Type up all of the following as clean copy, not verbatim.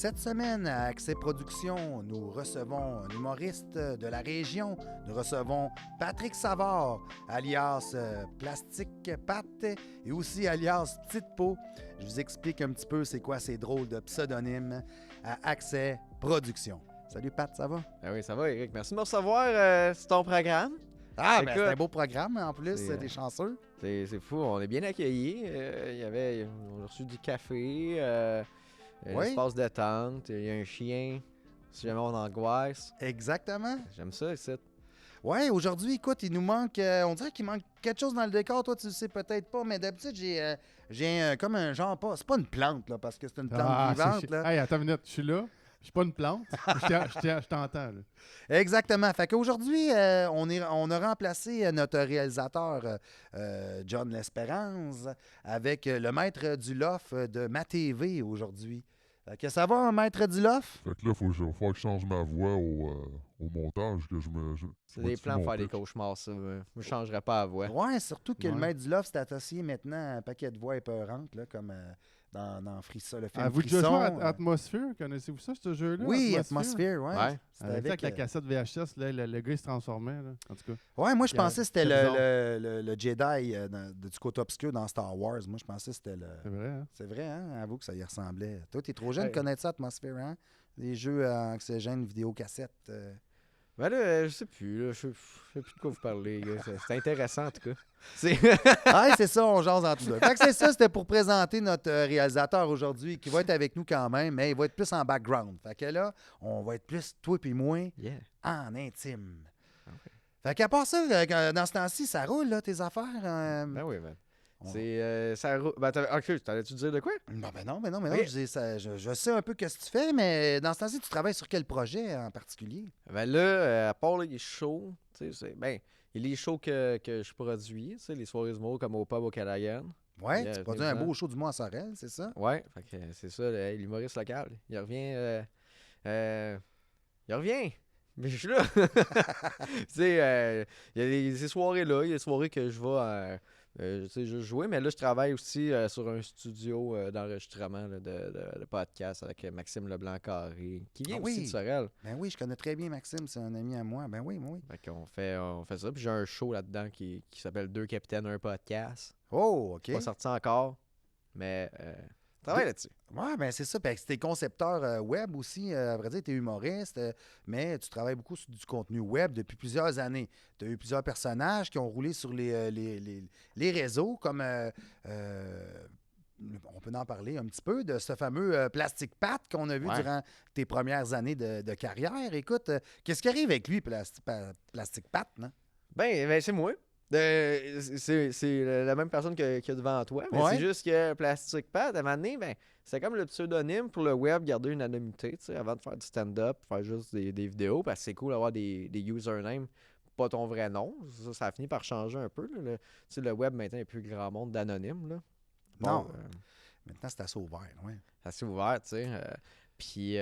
Cette semaine, à Accès Productions, nous recevons un humoriste de la région. Nous recevons Patrick Savard, alias Plastique Pat, et aussi alias Petite Peau. Je vous explique un petit peu c'est quoi ces drôles de pseudonymes à Accès Productions. Salut Pat, ça va? Ah oui, ça va, Eric. Merci de me recevoir sur ton programme. Ah, Écoute, c'est un beau programme en plus, c'est, des chanceux. C'est fou, on est bien accueillis. On a reçu du café, Oui. l'espace détente, il y a un chien, si jamais on angoisse. Exactement. J'aime ça, ici. Ouais, aujourd'hui, écoute, il nous manque, on dirait qu'il manque quelque chose dans le décor. Toi, tu le sais peut-être pas, mais d'habitude, j'ai comme un genre, c'est pas une plante, là, parce que c'est une plante vivante, là. Hey, attends une minute, je suis là. Je suis pas une plante. Je t'entends, là. Exactement. Fait qu'aujourd'hui, on a remplacé notre réalisateur John L'Espérance avec le maître du loft de Ma TV aujourd'hui. Fait que ça va, maître du loft? Fait que là, il va falloir que je change ma voix au montage, que C'est des plans pour faire des cauchemars, ça. Je changerais pas la voix. Ouais, surtout que le Ouais. maître du loft s'est associé maintenant à un paquet de voix épeurantes, là, comme dans Frisson, le film Avez-vous déjà Frisson. joué à Atmosphere? Connaissez-vous ça, ce jeu-là? Oui, Atmosphere, ouais. Ouais. C'était Avec la cassette VHS, là, le gars il se transformait. Là. En tout cas, Ouais, moi je Il y a- pensais que c'était c'est le Jedi du côté obscur dans Star Wars. Moi je pensais que c'était le. c'est vrai. Hein? C'est vrai, hein? Avoue que ça y ressemblait. Toi, t'es trop jeune Hey. de connaître ça, Atmosphere, hein? Les jeux à oxygène, vidéocassette. Ben là, je sais plus, là, je sais plus de quoi vous parlez. Là. C'est intéressant, en tout cas. C'est... Ah, c'est ça, on jase en tout cas. Fait que c'est ça, c'était pour présenter notre réalisateur aujourd'hui, qui va être avec nous quand même, mais il va être plus en background. Fait que là, on va être plus, toi puis moi, Yeah. en intime. Ok. Fait qu'à part ça, dans ce temps-ci, ça roule, là, tes affaires? Ben oui, man. on- C'est... ça roule. Ben, ok, t'allais-tu dire de quoi? Non, mais non. Ok. Je sais un peu ce que tu fais, mais dans ce temps-ci, tu travailles sur quel projet en particulier? Ben là, à part les shows, tu sais, il y a les shows que je produis, tu sais, les soirées d'humour comme au pub au Calagan. Ouais, Yeah, tu produis un venez-vous-en. beau show du mois à Sorel, c'est ça? Ouais, fait que c'est ça, l'humoriste local. Il revient. Il revient! Mais je suis là! Tu sais, il y a ces soirées-là, il y a des soirées que je vais tu sais, juste jouer, mais là, je travaille aussi sur un studio d'enregistrement là, de podcast avec Maxime Leblanc-Carré, qui vient Ah aussi oui. de Sorel. Ben oui, je connais très bien Maxime, c'est un ami à moi. Ben oui, oui. Fait qu'on fait ça. Puis j'ai un show là-dedans qui s'appelle Deux capitaines, un podcast. Oh, OK. Pas sorti encore, mais je travaille là-dessus. Ouais, ben c'est ça. Puis t'es concepteur web aussi, à vrai dire, t'es humoriste, mais tu travailles beaucoup sur du contenu web depuis plusieurs années. Tu as eu plusieurs personnages qui ont roulé sur les réseaux, comme on peut en parler un petit peu de ce fameux Plastic Pat qu'on a vu Ouais. durant tes premières années de carrière. Écoute, qu'est-ce qui arrive avec lui, Plastic Pat, non? Ben c'est moi. C'est la même personne qu'il y a devant toi, mais Ouais. c'est juste que Plastic Pat, à un moment donné, ben, c'est comme le pseudonyme pour le web, garder une anonymité, tu sais, avant de faire du stand-up, faire juste des vidéos, parce que c'est cool d'avoir des usernames, pas ton vrai nom. Ça a fini par changer un peu. Là, tu sais, le web, maintenant, il n'y a plus grand monde d'anonymes. Là. Non. Maintenant, c'est assez ouvert, oui. C'est assez ouvert, tu sais. Puis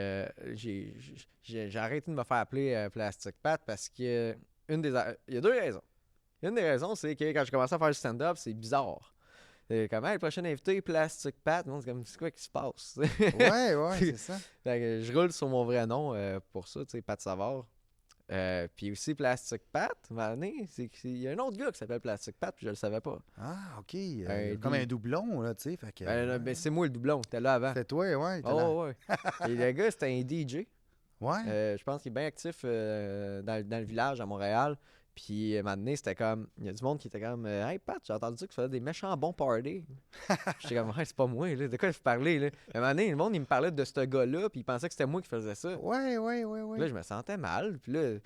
j'ai arrêté de me faire appeler Plastic Pat parce que il y a deux raisons. Une des raisons, c'est que quand j'ai commencé à faire du stand-up, c'est bizarre. C'est comme, hey, le prochain invité, Plastic Pat, c'est comme, c'est quoi qui se passe? Ouais, c'est ça. Fait que je roule sur mon vrai nom pour ça, tu sais, Pat Savard. Puis aussi Plastic Pat, à un moment donné, il y a un autre gars qui s'appelle Plastic Pat, puis je le savais pas. Ah, OK. Un comme un doublon, là, tu sais. Fait que, Ben, c'est moi le doublon, t'es là avant. c'est toi, ouais. t'es là. Oh, ouais. Et le gars, c'était un DJ. Ouais. Je pense qu'il est bien actif dans le village à Montréal. Puis, à un moment donné, c'était comme. Il y a du monde qui était comme Hey Pat, j'ai entendu dire que tu faisais des méchants bons parties. J'étais comme Ouais, c'est pas moi, là. De quoi vous parlez, là? À un moment donné, le monde, il me parlait de ce gars-là, puis il pensait que c'était moi qui faisais ça. Ouais. Là, je me sentais mal. Puis là,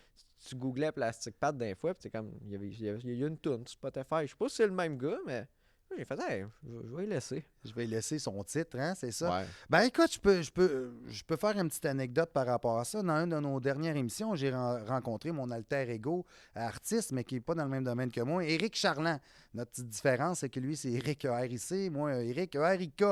tu googlais Plastic Pat d'un fois, puis c'est comme. Il y a une toune sur Spotify. Je sais pas si c'est le même gars, mais. J'ai fait, hey, je vais y laisser. Je vais laisser son titre, hein, c'est ça? Ouais. Ben écoute, je peux faire une petite anecdote par rapport à ça. Dans une de nos dernières émissions, j'ai rencontré mon alter ego artiste, mais qui n'est pas dans le même domaine que moi, Éric Charland. Notre petite différence, c'est que lui, c'est Éric E-R-I-C, moi, Éric E-R-I-K.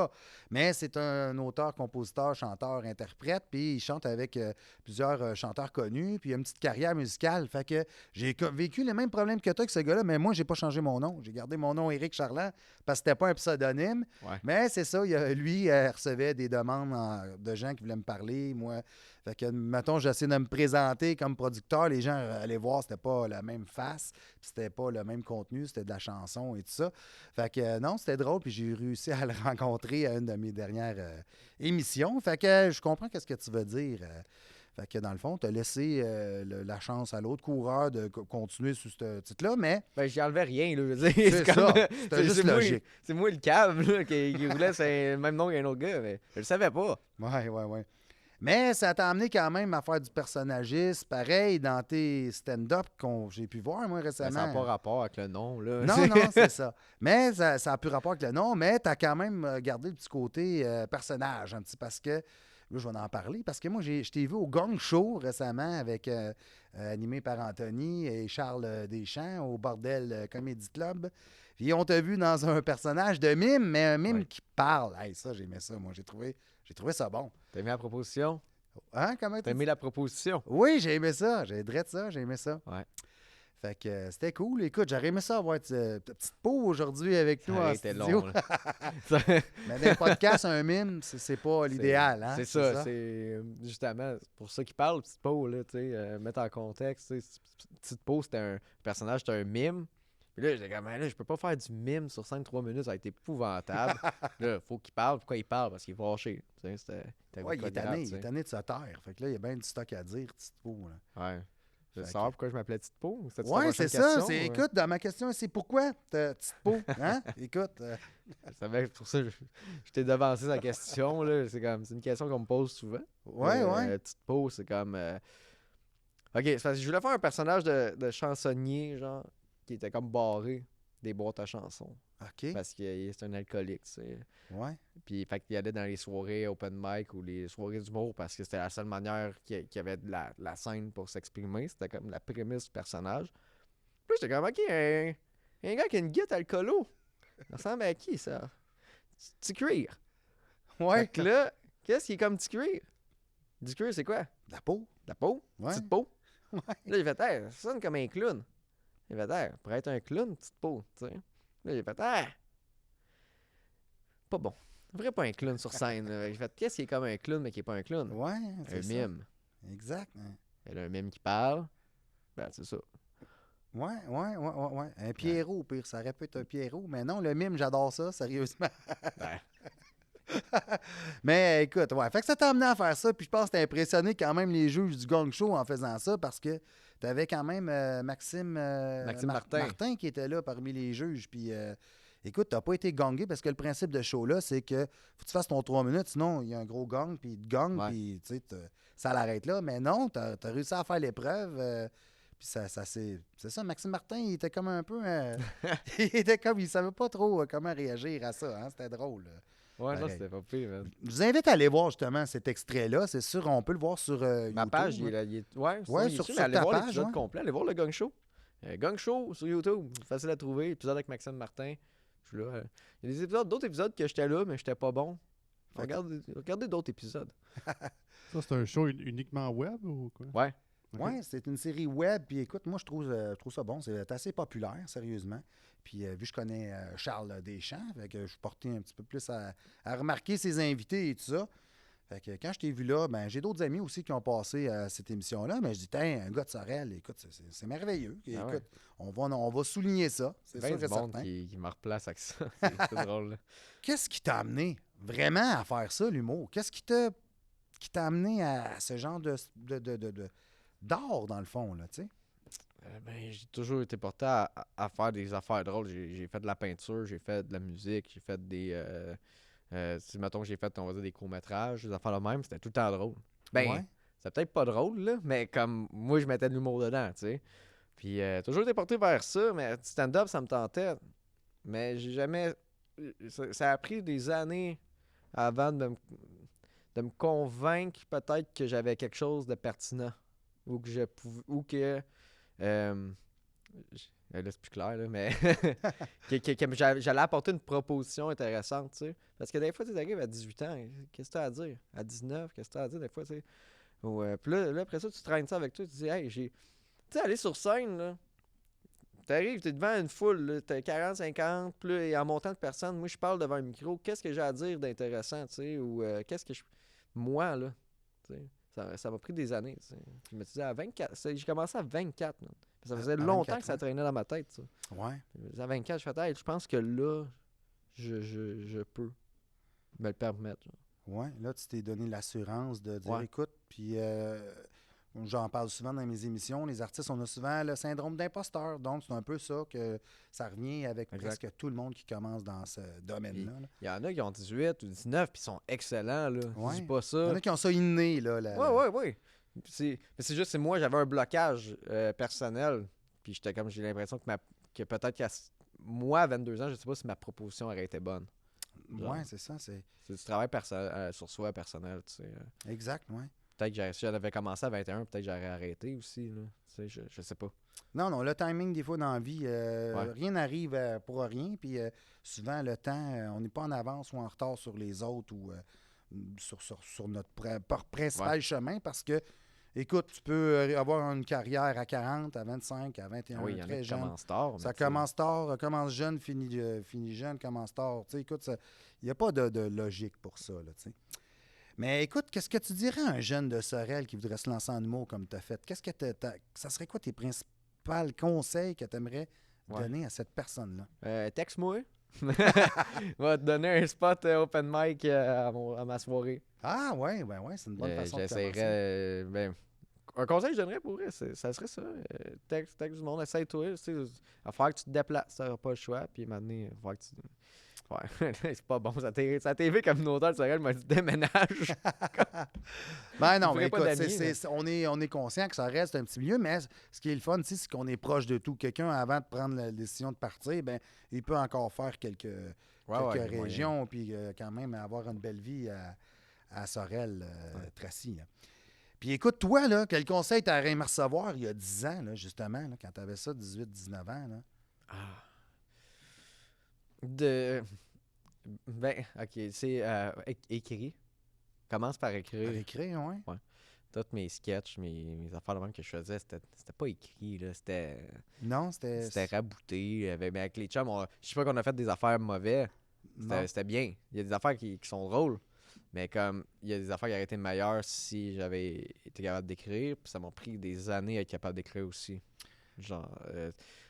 Mais c'est un auteur, compositeur, chanteur, interprète, puis il chante avec plusieurs chanteurs connus, puis il a une petite carrière musicale. Fait que j'ai vécu les mêmes problèmes que toi avec ce gars-là, mais moi, j'ai pas changé mon nom. J'ai gardé mon nom Éric Charland parce que c'était pas un pseudonyme. Ouais. Mais c'est ça, lui, recevait des demandes de gens qui voulaient me parler. Moi, fait que, mettons, j'essaie de me présenter comme producteur. Les gens allaient voir, c'était pas la même face, puis c'était pas le même contenu, c'était de la chanson et tout ça. Fait que non, c'était drôle, puis j'ai réussi à le rencontrer à une de mes dernières émissions. Fait que je comprends qu'est-ce que tu veux dire. Fait que dans le fond, tu as laissé la chance à l'autre coureur de continuer sur ce titre-là, mais Ben, j'y enlevais rien, là. Je veux dire, c'est ça. comme, C'était juste moi, logique. c'est moi le cave, là, qui roulait le même nom qu'un autre gars, mais je le savais pas. Ouais. Mais ça t'a amené quand même à faire du personnagiste, pareil, dans tes stand-up que j'ai pu voir, moi, Ben, récemment. ça n'a pas rapport avec le nom, là. Non, c'est ça. Mais ça a plus rapport avec le nom, mais tu as quand même gardé le petit côté personnage, un petit, parce que, là, je vais en parler, parce que moi, je t'ai vu au Gong Show récemment, animé par Anthony et Charles Deschamps, au Bordel Comedy Club. Puis on t'a vu dans un personnage de mime, mais un mime qui parle. Hey, ça, j'aimais ça, moi, j'ai trouvé ça bon. T'as aimé la proposition? Hein, comment T'as aimé la proposition? Oui, j'ai aimé ça. J'ai dread ça, j'ai aimé ça. Ouais. Fait que c'était cool. Écoute, j'aurais aimé ça avoir ta petite peau aujourd'hui avec nous Ça en aurait été studio. long, là. Mais dans les podcasts, un mime, c'est pas l'idéal. Hein? C'est ça, c'est justement pour ça qu'il parle, Petite Peau, là, tu sais, mettre en contexte, tu sais, Petite Peau, c'était un personnage, c'était un mime. Puis là, j'étais comme, là, je peux pas faire du mime sur 5-3 minutes, ça a été épouvantable. Là, faut qu'il parle. Pourquoi il parle? Parce qu'il est fâché. Tu sais, c'était Ouais, il est tanné, tu sais. de se taire. Fait que là, il y a bien du stock à dire, petite peau. Là. Ouais. Je veux Fait savoir pourquoi je m'appelais Petite Peau. C'était-tu ta Ouais, prochaine c'est ça. question, ou- Écoute, dans ma question, c'est pourquoi petite peau? Hein? Écoute, Je savais que pour ça, je t'ai devancé sa question, là. C'est une question qu'on me pose souvent. ouais. Petite Peau, c'est comme... Ok, c'est parce que je voulais faire un personnage de chansonnier, genre, qui était comme barré des boîtes à chansons. OK. Parce que c'est un alcoolique, tu sais. Ouais. Puis, fait qu'il allait dans les soirées open mic ou les soirées d'humour parce que c'était la seule manière qu'il y avait de la scène pour s'exprimer. C'était comme la prémisse du personnage. Puis j'étais comme, OK, un gars qui a une guitare alcoolo. Ça ressemble à qui, ça? Petit cuir. Ouais. Fait que là, qu'est-ce qui est comme petit cuir? Du cuir, c'est quoi? De la peau. De la peau? Ouais. Petite peau? Ouais. Là, j'ai fait, hey, ça sonne comme un clown. Il fait, hey, pour être un clown, petite peau, tu sais. Là, j'ai fait, hey, pas bon. On ferait pas un clown sur scène. Là. J'ai fait, qu'est-ce qui est comme un clown, mais qui est pas un clown? Ouais, Un c'est ça. mime. Exact. Hein. Elle a un mime qui parle. Ben, c'est ça. Ouais. Un Pierrot, au pire, ça aurait pu être un Pierrot. Mais non, le mime, j'adore ça, sérieusement. Ben, Mais écoute, ouais. Fait que ça t'a amené à faire ça. Puis je pense que t'as impressionné quand même les juges du Gong Show en faisant ça parce que t'avais quand même Maxime Martin qui était là parmi les juges. Puis écoute, t'as pas été gongé parce que le principe de show-là, c'est que faut que tu fasses ton 3 minutes, sinon il y a un gros gong, puis il te gong, Ouais. puis tu sais, ça l'arrête là. Mais non, t'as réussi à faire l'épreuve. Puis c'est ça, Maxime Martin, il était comme un peu... il savait pas trop comment réagir à ça. Hein? C'était drôle. ouais, non, Pareil. c'était pas pire, man. Je vous invite à aller voir justement cet extrait-là. C'est sûr, on peut le voir sur YouTube. Ma page, il hein. est ouais, Ouais, sur sur YouTube, mais allez ta voir page, l'épisode ouais. complet. Allez voir le Gong Show. Gong Show sur YouTube. Facile à trouver. Épisode avec Maxime Martin. Je suis là. Il y a d'autres épisodes que j'étais là, mais j'étais pas bon. Fait que- Regardez d'autres épisodes. Ça, c'est un show uniquement web ou quoi? Ouais. Ok. Oui, c'est une série web. Puis écoute, moi, je trouve ça bon. C'est assez populaire, sérieusement. Puis vu que je connais Charles Deschamps, fait que je suis porté un petit peu plus à remarquer ses invités et tout ça. Fait que quand je t'ai vu là, ben, j'ai d'autres amis aussi qui ont passé à cette émission-là. Mais je dis, tiens, un gars de Sorel, écoute, c'est merveilleux. Ah Écoute, ouais. on va souligner ça. C'est Ben sûr du et monde certain. qui me replace avec ça. C'est drôle. Là. Qu'est-ce qui t'a amené vraiment à faire ça, l'humour? Qu'est-ce qui t'a amené à ce genre d'art, dans le fond, là, tu sais? Ben, j'ai toujours été porté à faire des affaires drôles. J'ai fait de la peinture, j'ai fait de la musique, j'ai fait des... si, mettons, j'ai fait, on va dire, des courts-métrages, des affaires de même, c'était tout le temps drôle. Ben, Ouais. c'est peut-être pas drôle, là, mais comme moi, je mettais de l'humour dedans, tu sais. Puis, toujours été porté vers ça, mais stand-up, ça me tentait. Mais j'ai jamais... Ça a pris des années avant de me convaincre peut-être que j'avais quelque chose de pertinent. Ou que je pouvais... Ou que... là, c'est plus clair, là, mais... que j'allais apporter une proposition intéressante, tu sais. Parce que des fois, tu arrives à 18 ans, qu'est-ce que tu as à dire? À 19, qu'est-ce que tu as à dire? Des fois, tu sais... Puis là, après ça, tu traînes ça avec toi, tu dis, hey, j'ai... Tu sais, aller sur scène, là, T'arrives, t'es devant une foule, là, t'as 40, 50, plus, et en montant de personnes, moi, je parle devant un micro, qu'est-ce que j'ai à dire d'intéressant, tu sais, ou qu'est-ce que je... Moi, là, tu sais, ça m'a pris des années, tu sais. Je me suis dit, à 24, j'ai commencé à 24, man. Ça faisait À longtemps 24 que ça ans. traînait dans ma tête, ça. Ouais. À 24, je fais, hey, je pense que là, je peux me le permettre. Là. Ouais. Là, tu t'es donné l'assurance de dire, Ouais. écoute, puis j'en parle souvent dans mes émissions, les artistes, on a souvent le syndrome d'imposteur. Donc, c'est un peu ça que ça revient avec Exact. presque tout le monde qui commence dans ce domaine-là. là. Il y en a qui ont 18 ou 19 puis sont excellents, là. Je Ouais. dis pas Il y ça. en a qui ont ça inné, là. Ouais. Mais c'est juste, c'est moi, j'avais un blocage personnel. Puis j'étais comme, j'ai l'impression que peut-être moi, à 22 ans, je sais pas si ma proposition aurait été bonne. Genre. Ouais, c'est ça. C'est C'est du travail sur soi personnel, tu sais. exact, ouais. Peut-être que si j'avais commencé à 21, peut-être que j'aurais arrêté aussi, là. Tu sais, je sais pas. Non, le timing, des fois, dans la vie, Ouais. rien n'arrive pour rien. Puis souvent, le temps, on n'est pas en avance ou en retard sur les autres ou sur notre principal chemin parce que, écoute, tu peux avoir une carrière à 40, à 25, à 21, Ah oui, il y en a très qui jeune. commencent tard. Ça mais tu sais, commence tard, commence jeune, finit jeune, commence tard. Tu sais, écoute, il n'y a pas de logique pour ça, là, tu sais. Mais écoute, qu'est-ce que tu dirais à un jeune de Sorel qui voudrait se lancer en humour comme tu as fait? Qu'est-ce que ça serait quoi tes principaux conseils que tu aimerais Ouais. donner à cette personne-là? Texte-moi. Va te donner un spot open mic à ma soirée. Ah ouais, c'est une bonne façon de commencer. J'essaierais. Un conseil que je donnerais pour vrai, ça serait ça. Texte du monde, essaye-toi. Tu sais, il va falloir que tu te déplaces, tu n'auras pas le choix. Puis maintenant, il va falloir que tu. Ouais, c'est pas bon. Sa TV communautaire de Sorel m'a dit déménage. Ben non, Vous mais ferez pas écoute, d'amis, on est conscient que ça reste un petit milieu, mais ce qui est le fun, c'est qu'on est proche de tout. Quelqu'un, avant de prendre la décision de partir, ben, il peut encore faire quelques régions, puis quand même avoir une belle vie à Sorel, Tracy. Là. Puis écoute, toi, là, quel conseil t'aurais aimé recevoir il y a 10 ans, là, justement, là, quand tu avais ça, 18-19 ans? Là? Ah. Ben, ok, c'est écrit. Commence par À écrire. écrire, ouais. Tous mes sketchs, mes affaires de même que je faisais, c'était pas écrit, là. Non, c'était... C'était rabouté. Avec les chums, je sais pas qu'on a fait des affaires mauvaises. Non. C'était bien. Il y a des affaires qui sont drôles. Mais comme il y a des affaires qui auraient été meilleures si j'avais été capable d'écrire. Puis ça m'a pris des années à être capable d'écrire aussi. Genre,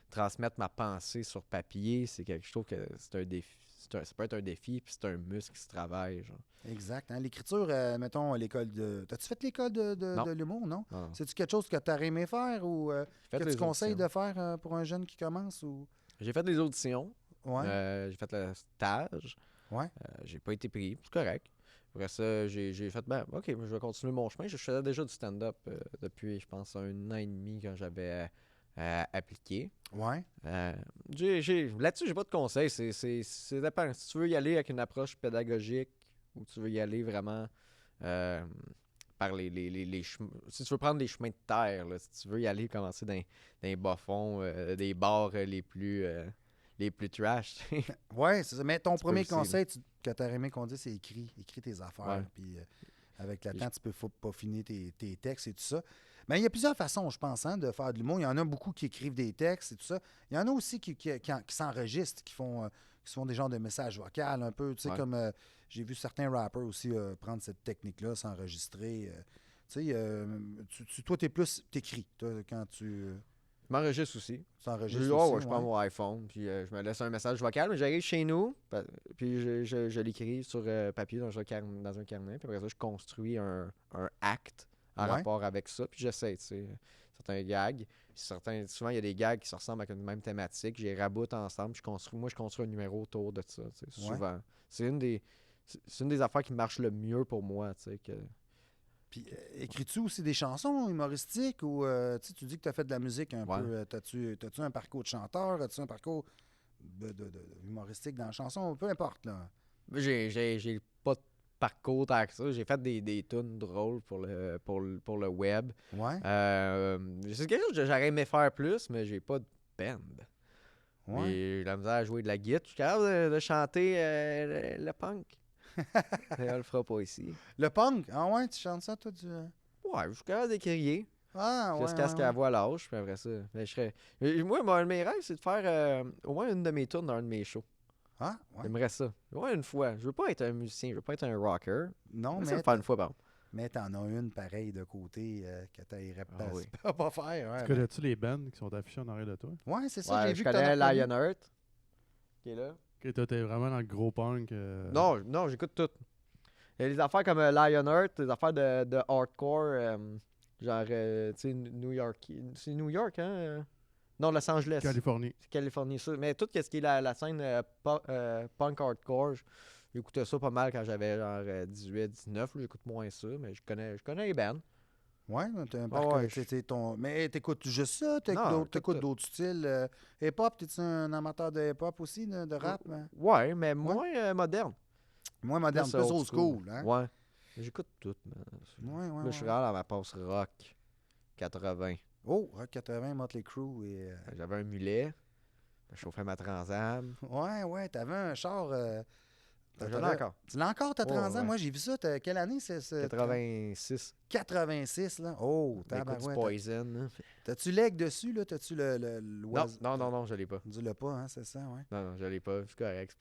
transmettre ma pensée sur papier, c'est quelque chose que c'est un défi. Ça peut être un défi, puis c'est un muscle qui se travaille. Genre. Exact. Hein? L'écriture, mettons, à l'école de... T'as-tu fait l'école Non. de l'humour, non? Non. C'est-tu quelque chose que tu aurais aimé faire ou J'ai fait que les tu conseilles auditions. de faire pour un jeune qui commence? Ou... J'ai fait des auditions. Ouais. J'ai fait le stage. Ouais. J'ai pas été pris. C'est correct. Après ça, j'ai fait, OK, je vais continuer mon chemin. Je faisais déjà du stand-up depuis, je pense, 1 an et demi quand j'avais appliqué. Ouais. Là-dessus, j'ai pas de conseils. C'est dépend. Si tu veux y aller avec une approche pédagogique ou tu veux y aller vraiment par les chemins. Si tu veux prendre les chemins de terre, là, si tu veux y aller commencer dans les bas-fonds, des bars les plus trash. Ouais, c'est ça. Mais ton Tu peux premier aussi, conseil que tu aurais aimé qu'on dise, c'est écris. Écris tes affaires. Ouais. Puis avec le temps, tu peux peaufiner tes textes et tout ça. Mais il y a plusieurs façons, je pense, hein, de faire de l'humour. Il y en a beaucoup qui écrivent des textes et tout ça. Il y en a aussi qui s'enregistrent, qui se font des genres de messages vocaux un peu. Tu sais, Ouais. comme j'ai vu certains rappers aussi prendre cette technique-là, s'enregistrer. Tu sais, toi, t'écris, toi, quand tu Je m'enregistre aussi. s'enregistres Je aussi. prends mon iPhone, puis je me laisse un message vocal, mais j'arrive chez nous, puis je l'écris sur papier dans un carnet, puis après ça, je construis un acte en Ouais. rapport avec ça, puis j'essaie, tu sais, certains gags. Souvent, il y a des gags qui se ressemblent avec une même thématique, je les raboute ensemble, je construis un numéro autour de ça, tu sais, Ouais. souvent. C'est une des affaires qui marche le mieux pour moi, tu sais, que... Puis, écris-tu aussi des chansons humoristiques ou tu dis que tu as fait de la musique un Ouais. peu. T'as-tu un parcours de chanteur? As-tu un parcours de humoristique dans la chanson? Peu importe, là. J'ai pas de parcours tant que ça. J'ai fait des tunes drôles pour le web. Ouais. C'est quelque chose que j'aurais aimé faire plus, mais j'ai pas de band. Ouais. J'ai la misère à jouer de la guitare. Je suis capable de chanter le punk. Mais on le fera pas ici. Le punk? Ah ouais, tu chantes ça, toi? Ouais, je suis capable d'écrire. Ah, ouais. Jusqu'à ce ouais, qu'elle ouais. voie l'âge, puis après ça. Mais je serais... Moi, un de mes rêves, c'est de faire au moins une de mes tunes dans un de mes shows. Ah, ouais. J'aimerais ça. Au moins une fois. Je veux pas être un musicien, je veux pas être un rocker. Non, Mais ça mais, le faire une fois, par exemple. mais t'en as une pareille de côté que t'aimerais Ah oui. pas faire. Ouais, Tu connais-tu les bands qui sont affichés en arrière de toi? ouais, c'est ça, Ouais, j'ai je vu que t'en as connais reconnu. Lionheart, qui est là. Que toi, t'es vraiment dans le gros punk. Non, j'écoute tout. Il y a des affaires comme Lionheart, des affaires de hardcore, genre, tu sais, New York. C'est New York, hein? Non, Los Angeles. Californie. C'est Californie, ça. Mais tout ce qui est la scène punk hardcore, j'écoutais ça pas mal quand j'avais genre 18, 19. Là, j'écoute moins ça, mais je connais les bands. Ouais, mais ouais, mais t'écoutes juste ça? Non, T'écoutes tout. d'autres styles? Hip-hop, t'es-tu un amateur de hip-hop aussi, de rap? Hein? Ouais, mais moins moderne. Moins moderne, Plus plus old school. Hein? Ouais. J'écoute tout, man. Ouais, ouais, Là, je suis ouais. vraiment dans ma passe rock 80. Oh, Rock 80, Motley Crue et... J'avais un mulet. Je chauffais ma Transam. Ouais, t'avais un char... J'en ai encore. Tu l'as encore, ta Ouais, Trans Am? ouais. Moi, j'ai vu ça. Quelle année, c'est? 86. 86, là. Oh, J'écoute du tabarouette. Poison. Là. T'as-tu l'aigle dessus, là? T'as-tu Non, je l'ai pas. Dis-le pas, hein, c'est ça, ouais. Non, je l'ai pas. C'est correct.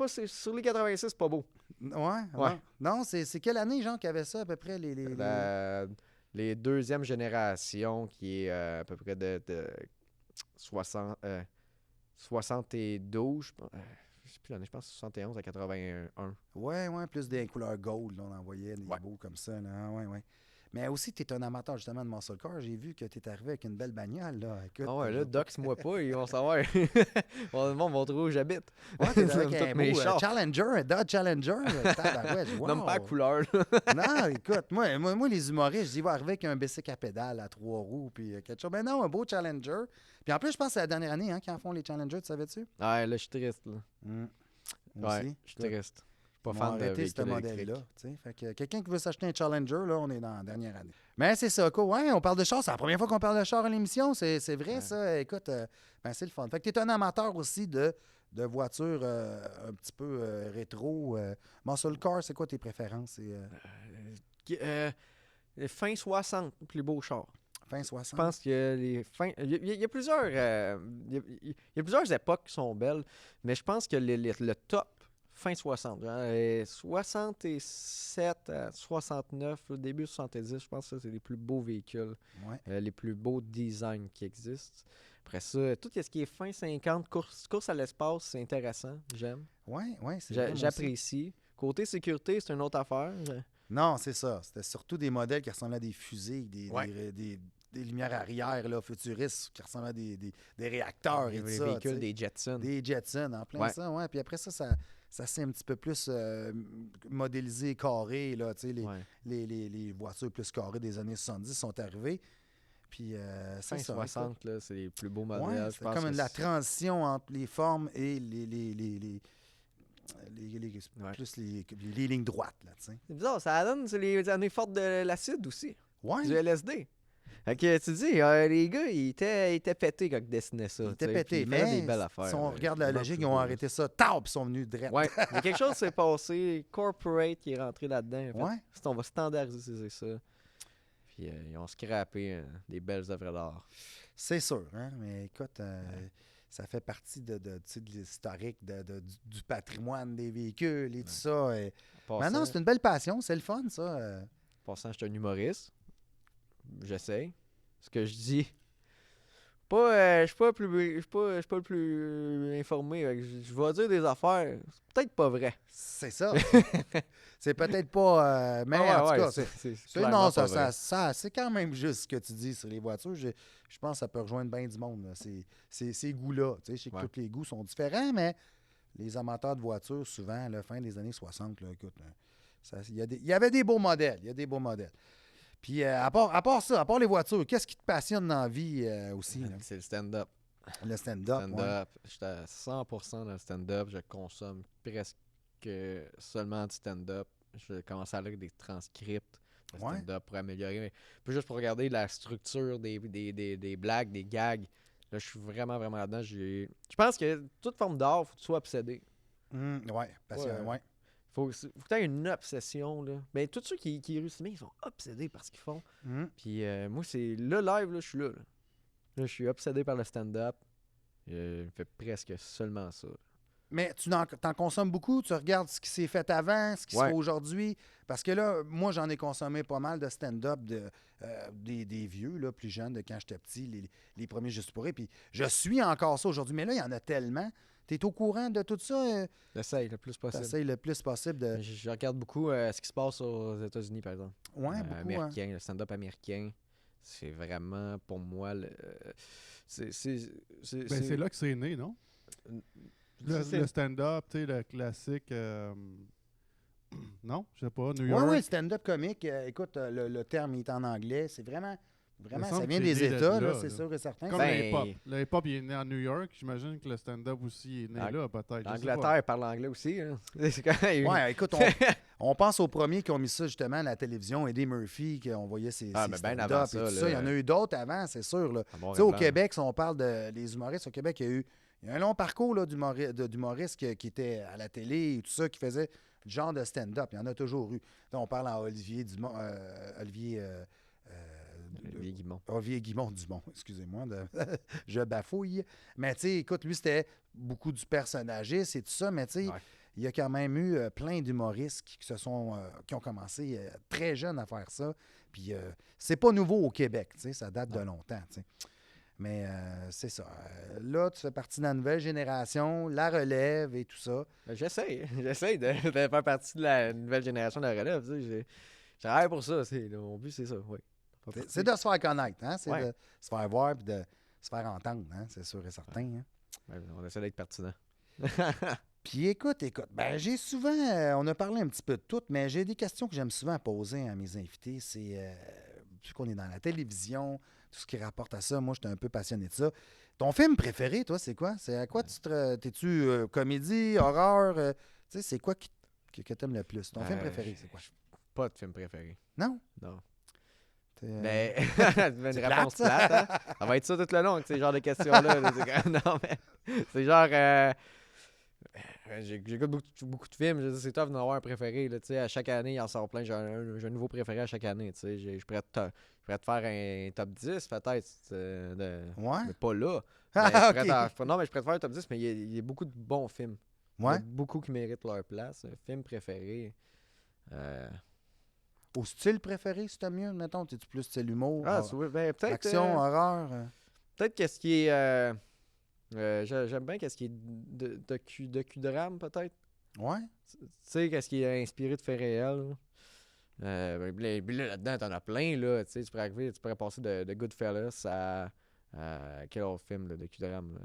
C'est sur les 86, c'est pas beau. Ouais. Ouais. Non, c'est quelle année, genre, qu'il y avait ça, à peu près, Les deuxième génération qui est à peu près de 72, je sais plus l'année, je pense 71 à 81. Ouais, plus des couleurs gold, là, on en voyait des Ouais. beaux comme ça, là. Ah, ouais. Mais aussi, t'es un amateur, justement, de muscle car. J'ai vu que t'es arrivé avec une belle bagnole, là. Écoute, Ah ouais, je là, veux pas- dox-moi pas, ils vont savoir. Le monde va trouver où j'habite. Ouais, t'es avec Tous un mes beau chars. Challenger, un Dodge Challenger. Tabarouette, wow. Nomme pas la couleur. là. Non, écoute, moi, les humoristes, je dis, va arriver avec un bicycle à pédale à 3 roues, puis quelque chose. Mais non, un beau Challenger. Puis en plus, je pense que c'est la dernière année, hein, qu'ils en font les Challengers, tu savais-tu? Ouais, là, je suis triste. Là. Moi Ouais, aussi. je suis triste. Je suis Ils pas vont fan de arrêter ce véhicules modèle-là. électriques. tu sais. Fait que quelqu'un qui veut s'acheter un Challenger, là, on est dans la dernière année. Mais c'est ça, quoi. Ouais, on parle de char. C'est la première fois qu'on parle de char à l'émission. C'est vrai, Ouais. ça. Écoute, c'est le fun. Fait que tu es un amateur aussi de voitures un petit peu rétro. Muscle car, c'est quoi tes préférences? Fin 60, le plus beau char. Fin Je 60? pense que il y a plusieurs. Il y a plusieurs époques qui sont belles, mais je pense que le top, fin 60, genre, 67 à 69, au début 70, je pense que ça, c'est les plus beaux véhicules, Ouais. les plus beaux designs qui existent. Après ça, tout ce qui est fin 50, course à l'espace, c'est intéressant, j'aime. Ouais, c'est vrai, moi aussi. J'apprécie. Côté sécurité, c'est une autre affaire. Non, c'est ça. C'était surtout des modèles qui ressemblaient à des fusées, Ouais. des lumières arrière là, futuristes qui ressemblaient à des réacteurs et tout Les ça. véhicules, tu sais. des Jetsons. Des Jetsons, en plein Ouais. ça, ouais. Puis après ça s'est un petit peu plus modélisé carré, là, tu sais, Ouais. les voitures plus carrées des années 70 sont arrivées. Puis c'est Fin ça. 60, là, c'est les plus beaux écoute. modèles. Ouais, je c'est pense comme que la c'est- transition entre les formes et Ouais. plus les lignes droites, là, tu sais. C'est bizarre, ça donne, c'est les années fortes de l'acide aussi, Ouais, du LSD. Fait que tu dis, les gars, ils étaient pétés quand ils dessinaient ça. ils étaient tu sais, pétés, puis ils faisaient mais des belles affaires. si on là. regarde la Vraiment logique, plus ils ont beau, arrêté ça, tard, puis ils sont venus direct. là. Ouais, il y a quelque chose qui s'est passé, corporate qui est rentré là-dedans. En fait. Ouais. On va standardiser ça. Puis ils ont scrappé des belles œuvres d'art. C'est sûr, hein? Mais écoute, ça fait partie tu sais, de l'historique du patrimoine des véhicules et tout ça. Et... Maintenant, c'est une belle passion, c'est le fun, ça. Passant, je suis un humoriste. J'essaie. Ce que je dis. Je suis pas le plus informé. Je vais dire des affaires. C'est peut-être pas vrai. C'est ça. C'est peut-être pas. Mais en tout cas, clairement non, pas vrai. c'est quand même juste ce que tu dis sur les voitures. Je pense que ça peut rejoindre bien du monde, là, ces goûts-là. Tu sais, je sais que Ouais. tous les goûts sont différents, mais les amateurs de voitures, souvent, à la fin des années 60, là, écoute, il y avait des beaux modèles. Il y a des beaux modèles. Puis, à part ça, à part les voitures, qu'est-ce qui te passionne dans la vie aussi? Là? C'est le stand-up. Le stand-up. ouais. Stand-up. J'étais à 100% dans le stand-up. Je consomme presque seulement du stand-up. Je commence à lire des transcripts de Ouais. stand-up pour améliorer. Puis juste pour regarder la structure des blagues, des gags. Là, je suis vraiment, vraiment là-dedans. Je pense que toute forme d'art, faut que tu sois obsédé. Ouais, passionné, Ouais. ouais. Faut que tu aies une obsession, là. Mais tous ceux qui réussissent bien, ils sont obsédés par ce qu'ils font. Puis moi, c'est le live, là, je suis là. Là, je suis obsédé par le stand-up. Je fais presque seulement ça. Mais t'en consommes beaucoup, tu regardes ce qui s'est fait avant, ce qui se fait aujourd'hui. Parce que là, moi, j'en ai consommé pas mal de stand-up des vieux, là, plus jeunes, de quand j'étais petit, les premiers Juste pour rire. Puis je suis encore ça aujourd'hui. Mais là, il y en a tellement. Tu es au courant de tout ça? J'essaye le plus possible. T'essayes le plus possible de... Je regarde beaucoup ce qui se passe aux États-unis, par exemple. Ouais, beaucoup. Américain, le stand-up américain. C'est vraiment, pour moi, C'est là que c'est né, non? Le stand-up, tu sais, le classique... Non, je sais pas, New York. Oui, stand-up comique. Écoute, le terme est en anglais. C'est vraiment, Il ça semble vient que des c'est né États, de là, là, c'est là. sûr et certain. Comme Ben- le hip-hop. Le hip-hop, il est né à New York. J'imagine que le stand-up aussi est né là, peut-être. je sais pas. L'Angleterre parle anglais aussi. Hein. C'est quand même- Ouais, écoute, on pense aux premiers qui ont mis ça justement à la télévision, Eddie Murphy, qu'on voyait ses Ah, mais ben stand-up avant et ça, tout là. ça. Il y en a eu d'autres avant, c'est sûr. Là. À mort Tu sais, et au blanc. Québec, si on parle des humoristes, au Québec, il y a un long parcours là, d'humoristes qui étaient à la télé et tout ça, qui faisaient du genre de stand-up. Il y en a toujours eu. Là, on parle à Olivier Dumont. Olivier Guimond. Olivier Guimond Dumont, excusez-moi, je bafouille. Mais tu sais, écoute, lui, c'était beaucoup du personnagiste et tout ça, mais tu sais, Ouais. il y a quand même eu plein d'humoristes qui ont commencé très jeunes à faire ça. Puis c'est pas nouveau au Québec, tu sais, ça date de longtemps, tu sais. Mais c'est ça. Là, tu fais partie de la nouvelle génération, la relève et tout ça. Ben, j'essaie de faire partie de la nouvelle génération de la relève. Tu sais, je travaille pour ça. Mon but, c'est ça. Oui. C'est de se faire connaître, hein? C'est Ouais. de se faire voir et de se faire entendre, hein? C'est sûr et certain. Hein? Ben, on essaie d'être pertinent. Puis écoute, ben j'ai souvent, on a parlé un petit peu de tout, mais j'ai des questions que j'aime souvent poser à mes invités. C'est, vu qu'on est dans la télévision, tout ce qui rapporte à ça, moi, j'étais un peu passionné de ça. Ton film préféré, toi, c'est quoi? C'est à quoi t'es-tu comédie, horreur? Tu sais, c'est quoi que t'aimes le plus? Ton film préféré, c'est quoi? Pas de film préféré. Non? Non. T'es, Mais une c'est réponse plate. plate, hein? Ça va être ça tout le long, ces genres de questions-là. là. Non, mais c'est genre... j'écoute beaucoup de films. Je veux dire, c'est tough d'en avoir un préféré. Là, tu sais, à chaque année, il en sort plein. J'ai un nouveau préféré à chaque année. Tu sais. Je pourrais te faire un top 10, peut-être. Ouais? Mais pas là. Ah, Mais ok. non, mais je pourrais te faire un top 10, mais il y a beaucoup de bons films. Il y Ouais? a beaucoup qui méritent leur place. Un film préféré. Au style préféré, si t'as mieux, mettons, t'es-tu plus style humour, Peut-être. action, horreur? Peut-être qu'est-ce qui est. J'aime bien qu'est-ce qui est docudrame, peut-être. Ouais? Tu sais, qu'est-ce qui est inspiré de faits réels. Là-dedans, t'en as plein, là. Tu sais, tu pourrais passer de Goodfellas à quel autre film de docudrame?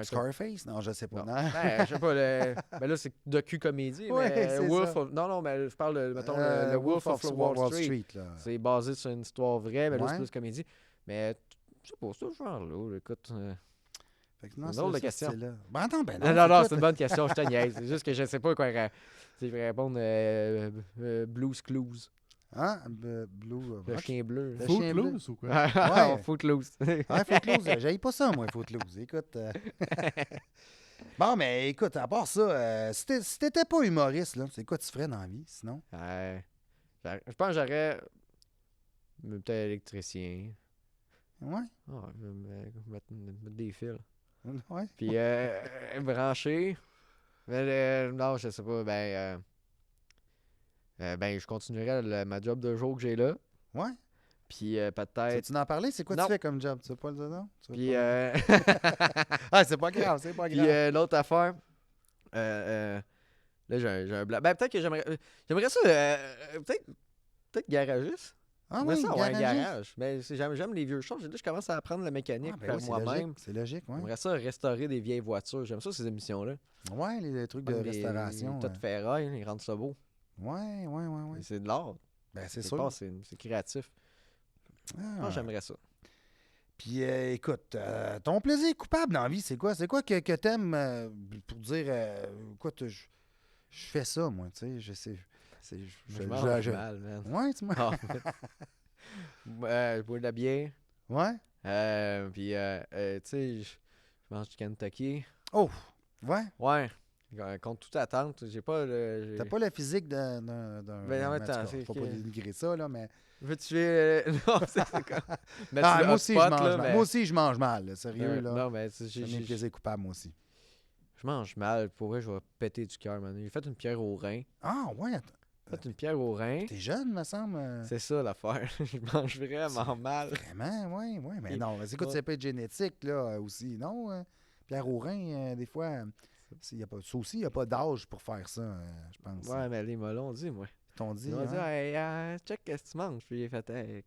Scarface? Non, je sais pas. Non. Non. Je sais pas. Ben là, c'est docu-comédie. Ouais, mais c'est Wolf ça. of... Non, mais je parle de, mettons, le Wolf of Wall Street. là. C'est basé sur une histoire vraie, mais là, Ouais. c'est plus comédie. Mais je sais pas, c'est ce genre-là. Écoute. Fait que non, C'est une drôle de ce question. style-là. Ben attends, ben Non, écoute, c'est une bonne question, je te niaise. C'est juste que je sais pas quoi je vais répondre Blues Clues. Hein? Blue. Le chien bleu. Le chien bleu. Footloose ou quoi? Ouais. Footloose. Ah, Footloose, j'aille pas ça, moi, Footloose. Écoute. Bon, mais écoute, à part ça, si t'étais pas humoriste, là, c'est quoi tu ferais dans la vie, sinon? Je pense que j'aurais peut-être électricien. Ouais? Mettre des fils. Ouais? Puis brancher. Mais non, je sais pas. Ben, je continuerai ma job de jour que j'ai là. Ouais? Puis peut-être. Tu en parler? C'est quoi Non. tu fais comme job? Tu veux pas le dire, non? Tu veux Puis pas- Ah, c'est pas grave, c'est pas puis grave. l'autre affaire. Là, j'ai un blanc. Ben, peut-être que j'aimerais ça. Peut-être garagiste. Ah J'aimerais oui, ça avoir un garagiste. garage. Mais j'aime les vieux choses. Là, je commence à apprendre la mécanique Ah, ben par oui, c'est moi-même. logique, c'est logique, ouais. J'aimerais ça restaurer des vieilles voitures. J'aime ça, ces émissions-là. Ouais, les trucs de Comme restauration. Les tas de ferraille, ils rendent ça beau. Ouais. C'est de l'art. Ben, c'est C'est sûr. pas, c'est créatif. Ah. Moi, j'aimerais ça. Puis, écoute, ton plaisir coupable dans la vie, c'est quoi? C'est quoi que t'aimes pour dire, écoute, je fais ça, moi, tu sais, je sais. Je mange mal, man. Ouais, tu m'as. Je bois de la bière. Ouais? Puis, tu sais, je mange du Kentucky. Oh! Ouais? Ouais. contre toute attente, j'ai pas le... T'as pas le physique d'un... Ben, en même temps, c'est faut que- pas dénigrer ça, là, mais... Veux tuer... non, c'est comme... Mais Ah, tu le moi aussi, hotspot, je mange là, mal. mais- Moi aussi, je mange mal, là, sérieux, Ouais, là. non, mais C'est mes plaisirs coupables, moi aussi. je mange mal. Pour vrai, je vais péter du cœur, man. J'ai fait une pierre au rein. Ah, ouais, attends. J'ai fait une pierre au rein. T'es jeune, me semble. C'est ça, l'affaire. Je mange vraiment mal. Vraiment, oui, oui. Mais Et- non, écoute, ouais. ça peut être génétique, là, aussi, non? Pierre Aurin, des fois, ça aussi, il n'y a pas d'âge pour faire ça, je pense. Ouais, mais les molons, dit, moi. Ils t'ont dit, Ils m'ont dit, hein? hey, check qu'est-ce que tu manges. Puis j'ai fait, hey,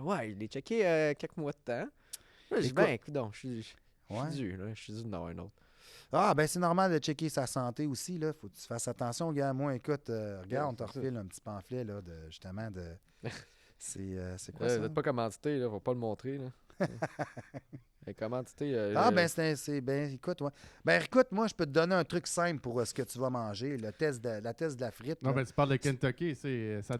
ouais, il est checké quelques mois de temps. Là, j'ai dit, Écoute. ben, écoute, donc, je suis Ouais. dû, là. Je suis dû d'en avoir un autre. Ah, ben c'est normal de checker sa santé aussi, là. Faut que tu fasses attention, gars. Moi, écoute, regarde, on te c'est ça. refile un petit pamphlet, là, justement, de... C'est quoi Vous ça? n'êtes pas commandité, là. Faut pas le montrer, là. Commandité. Ah, ben, ben, écoute, ouais. Ben, écoute, moi, je peux te donner un truc simple pour ce que tu vas manger, la test de la frite. Non, là. ben tu parles de Kentucky, ça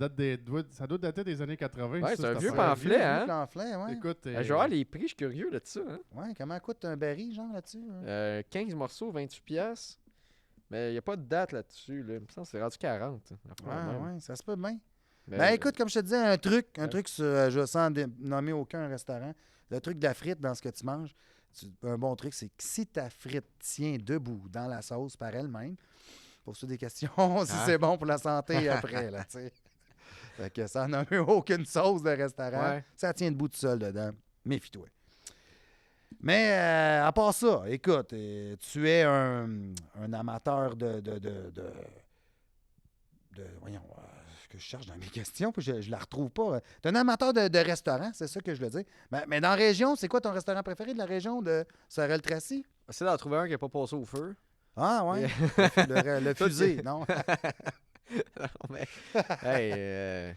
doit dater des années 80. Ouais, ça, c'est un cette vieux affaire-là. pamphlet, hein? Pamphlet, ouais. Écoute, Je vais voir les prix, je suis curieux de ça. Hein? Ouais, comment coûte un baril, genre, là-dessus? Hein? 15 morceaux, 28 piastres. Mais il n'y a pas de date là-dessus. Là. Il me semble que c'est rendu 40. Ouais, ça se peut bien. Mais, Ben, écoute, comme je te disais, un truc Ouais. sur, sans nommer aucun restaurant, le truc de la frite dans ce que tu manges, un bon truc, c'est que si ta frite tient debout dans la sauce par elle-même, pose-toi des questions si Ah. c'est bon pour la santé après, là, tu sais. Fait que sans nommer aucune sauce de restaurant, Ouais. ça tient debout tout seul dedans. Méfie-toi. Mais à part ça, écoute, tu es un amateur voyons, ce que je cherche dans mes questions, puis je la retrouve pas. Tu es un amateur de restaurant, c'est ça que je veux dire. Mais dans la région, c'est quoi ton restaurant préféré de la région de Sorel-Tracy? Essaye d'en trouver un qui n'a pas passé au feu. Ah, ouais. Le Toi, fusée, tu- non? Non, mais. Hey,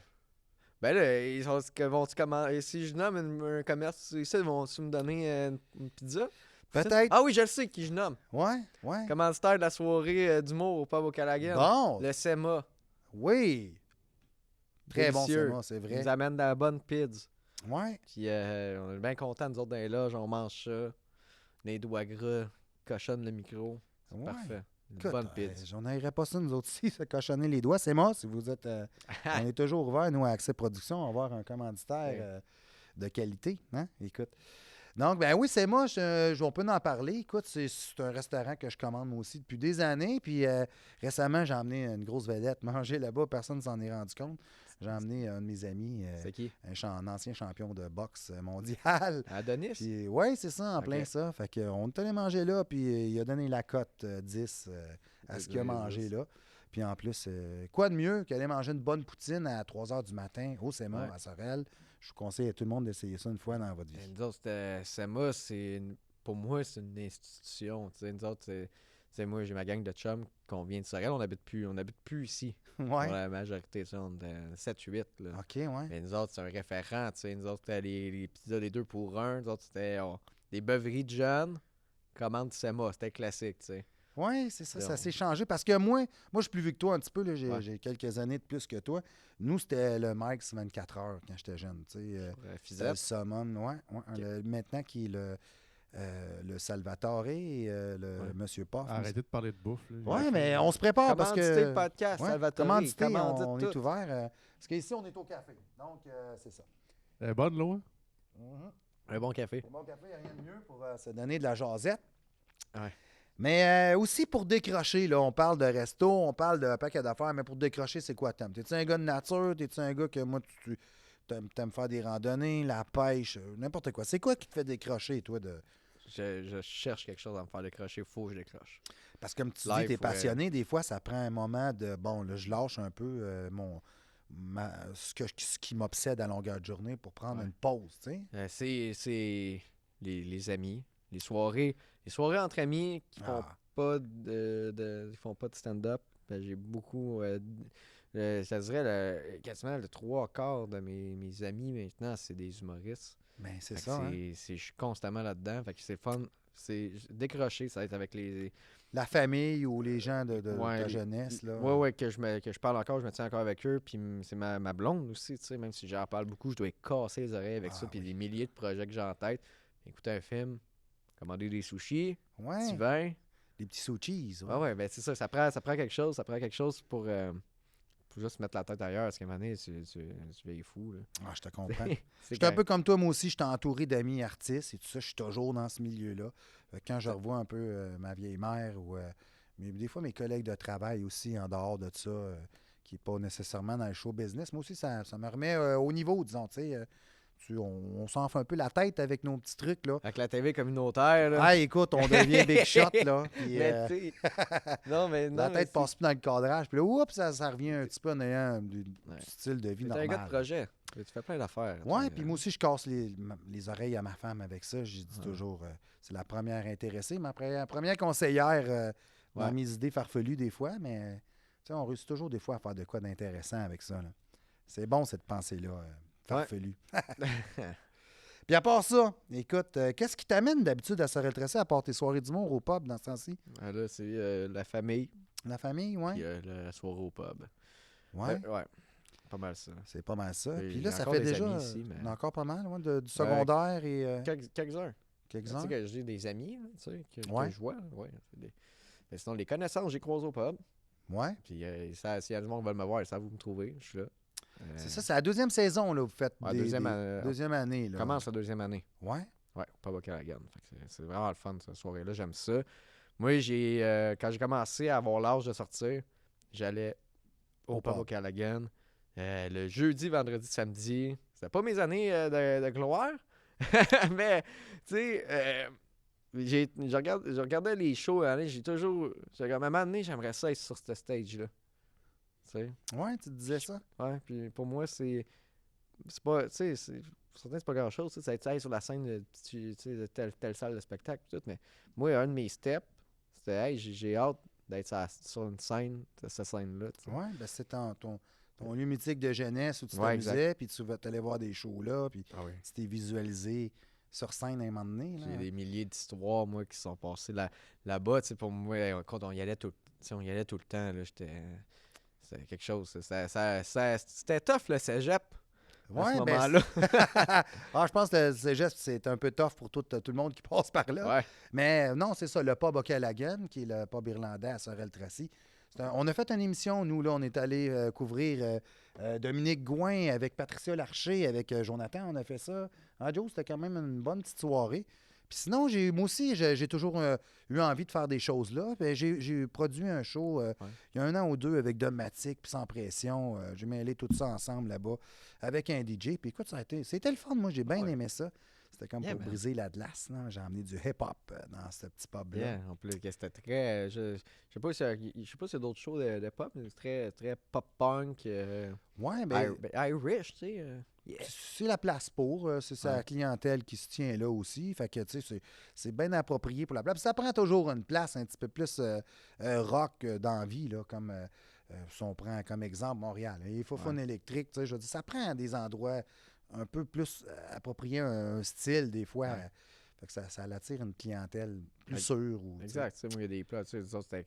ben là, ils sont, vont-tu commander. Si je nomme un commerce ici, vont-tu me donner une pizza? Peut-être. Ah oui, je le sais qui je nomme. Ouais, ouais. Commanditaire de la soirée d'humour au pub au Callaghan. Bon, Le SEMA. oui. Très bon, Délicieux. c'est Ils vrai. nous amènent de la bonne pizza. Ouais. Puis on est bien contents, nous autres, dans les loges, on mange ça. Les doigts gras, cochonne le micro. C'est Ouais. parfait. Une Écoute, bonne pizza. j'en aimerais pas ça, nous autres ici, se cochonner les doigts. C'est moi, si vous êtes... on est toujours ouvert, nous, à Accès Production, on va avoir un commanditaire Ouais. de qualité. Hein? Écoute. Donc, ben oui, c'est moi, on peut en parler. Écoute, c'est un restaurant que je commande moi aussi depuis des années. Puis récemment, j'ai emmené une grosse vedette manger là-bas. Personne ne s'en est rendu compte. J'ai emmené un de mes amis, C'est qui? un ancien champion de boxe mondial. Adonis? Puis, ouais, c'est ça, en Ok. plein ça. Fait que, on est allé manger là, puis il a donné la cote 10 à ce qu'il a mangé là. Puis en plus, quoi de mieux qu'aller manger une bonne poutine à 3 h du matin au SEMA, Ouais. à Sorel. Je vous conseille à tout le monde d'essayer ça une fois dans votre vie. Nous autres, SEMA, pour moi, c'est une institution. T'sais, nous autres, moi, j'ai ma gang de chums qu'on vient de Sorel. On n'habite plus ici. Ouais. Pour la majorité, ça, on est 7-8. Là. OK, ouais. Mais nous autres, c'est un référent. Nous autres, c'était les pizzas des 2 pour 1. Nous autres, c'était des beuveries de jeunes. Commande SEMA, c'était classique. T'sais. Oui, c'est ça, C'est ça on- s'est changé. Parce que moi, je suis plus vieux que toi un petit peu. Là, Ouais. j'ai quelques années de plus que toi. Nous, c'était le Mike's 24 heures quand j'étais jeune. Tu sais, c'était le Fizette. Summum, ouais. Maintenant, qui est le Salvatore et le Ouais. Monsieur Poff. Arrêtez de parler de bouffe. Là. Oui, mais on se prépare parce Commandité que... le podcast, Ouais, Salvatore. commandité, commandite on tout. est ouvert. Parce qu'ici, on est au café. Donc, c'est ça. Elle est bonne, l'eau, hein? Un bon café. Le bon café, il n'y a rien de mieux pour se donner de la jasette. Ouais. Mais aussi pour décrocher, là, on parle de resto, on parle de paquet d'affaires, mais pour décrocher, c'est quoi t'aimes? T'es-tu un gars de nature? T'es-tu un gars que moi, tu t'aimes faire des randonnées, la pêche, n'importe quoi? C'est quoi qui te fait décrocher, toi? Je cherche quelque chose à me faire décrocher. Faut que je décroche. Parce que comme tu dis, Live, t'es faudrait- passionné, des fois, ça prend un moment de, bon, là, je lâche un peu ce qui m'obsède à longueur de journée pour prendre Ouais. une pause, tu sais? C'est les amis. Les soirées entre amis qui font Ah. pas ils font pas de stand-up. Ben, j'ai beaucoup. Je te dirais quasiment le 3/4 de mes amis maintenant, c'est des humoristes. Ben, c'est Fait que ça, hein? je suis constamment là-dedans. Fait que c'est fun. C'est décrocher, ça va être avec les. La famille ou les gens de Ouais, ta les- jeunesse, là. Ouais, que je parle encore, je me tiens encore avec eux. Puis c'est ma blonde aussi, tu sais. Même si j'en parle beaucoup, je dois être casser les oreilles avec Ah ça. Puis oui. des milliers de projets que j'ai en tête. Écouter un film, commander des sushis, Ouais. petit vin. des petits sushis. Ah ouais, ben c'est ça. Ça prend quelque chose. Ça prend quelque chose pour juste mettre la tête ailleurs. Parce qu'à un moment donné, tu vieilles fou. Là. Ah, je te comprends. C'est J'étais un peu comme toi, moi aussi. J'étais entouré d'amis artistes et tout ça. Je suis toujours dans ce milieu-là. Quand je revois un peu ma vieille mère ou mais des fois mes collègues de travail aussi en dehors de ça, qui n'est pas nécessairement dans le show business, moi aussi, ça me remet au niveau, disons. Tu sais, on s'enfle un peu la tête avec nos petits trucs. Là. Avec la TV communautaire. Là. Ah, écoute, on devient big shot. Là, puis, Mais tu sais, non, mais la tête passe plus dans le cadrage. Puis là, oups, ça revient un petit peu en ayant du Ouais. style de vie t'es normal. un gars de projet. Tu fais plein d'affaires. Oui, puis moi aussi, je casse les oreilles à ma femme avec ça. J'ai dit Ouais. toujours, c'est la première intéressée, ma première conseillère dans Ouais. mes idées farfelues des fois, mais tu sais, on réussit toujours des fois à faire de quoi d'intéressant avec ça. Là. C'est bon, cette pensée-là, farfelue. Puis à part ça, écoute, qu'est-ce qui t'amène d'habitude à Sorel Tracy à part tes soirées d'humour au pub dans ce temps-ci? Ah, là, c'est la famille La famille, oui? puis la soirée au pub. Ouais, Ouais, pas mal ça. c'est pas mal ça. Et Puis là, j'ai ça encore fait des déjà amis ici, mais- encore pas mal, ouais, du secondaire et Quelques-uns. quelques Tu ans. sais que j'ai des amis, là, tu sais, que Ouais. je vois. Ouais, mais sinon, les connaissances, j'ai croisé au pub. Ouais. Puis s'il y a du monde qui veut me voir, ça vous me trouver. Je suis là. C'est ça, c'est la deuxième saison, là, vous faites Ouais, deuxième année. Là. Commence la deuxième année. Ouais. Ouais, pas au Callaghan. C'est vraiment le fun, cette soirée-là. J'aime ça. Moi, quand j'ai commencé à avoir l'âge de sortir, j'allais au pub au Callaghan. Le jeudi, vendredi, samedi. C'était pas mes années de gloire. Mais, tu sais, je regardais les shows. Hein, j'ai toujours. À un moment donné, j'aimerais ça être sur ce stage-là. Tu sais. Ouais, tu te disais ça? Ouais, puis pour moi, c'est pas. Tu sais, certains, c'est pas grand-chose. Tu sais, ça être sur la scène de telle salle de spectacle. Tout, mais moi, un de mes steps, c'était, hey, j'ai hâte d'être sur une scène, cette scène-là. Tu sais. Ouais, ben c'est ton lieu mythique de jeunesse où tu Ouais, t'amusais, puis tu vas t'aller voir des shows là, puis Ah oui. tu t'es visualisé sur scène à un moment donné. Là. J'ai des milliers d'histoires, moi, qui sont passées là-bas. Tu sais, pour moi, quand on y allait tout le temps, là, c'était quelque chose. C'était tough, le cégep, à ce ben, moment-là. ah, je pense que le cégep, c'est un peu tough pour tout le monde qui passe par là. Ouais. Mais non, c'est ça, le pub au Callaghan, qui est le pub irlandais à Sorel-Tracy. On a fait une émission, nous, là, on est allé couvrir Dominique Gouin avec Patricia Larcher, avec Jonathan, on a fait ça. Ah, Joe, c'était quand même une bonne petite soirée. Puis sinon, moi aussi, j'ai toujours eu envie de faire des choses là. Puis j'ai produit un show il y a 1 an ou 2 avec Domatic puis Sans Pression. J'ai mêlé tout ça ensemble là-bas avec un DJ. Puis écoute, c'était le fun. Moi, j'ai bien aimé ça. C'était comme Yeah, pour man. briser la glace. Là. J'ai emmené du hip-hop dans ce petit pub-là. Yeah, en plus, que c'était très. Je sais pas s'il y a d'autres shows de pop, mais c'est très, très pop-punk. Ouais, ben, Irish, tu sais. Yeah. c'est la place pour. C'est sa Ouais. clientèle qui se tient là aussi. Fait que, tu sais, c'est bien approprié pour la place. Puis ça prend toujours une place un petit peu plus rock dans la vie, là, comme si on prend comme exemple Montréal. Il faut fun électrique, tu sais, je veux dire, ça prend des endroits un peu plus appropriés à un style, des fois. Ouais. Fait que ça attire une clientèle plus Ouais. sûre. Ou, tu sais. Exact, tu sais, moi, il y a des plats, tu sais, disons, c'était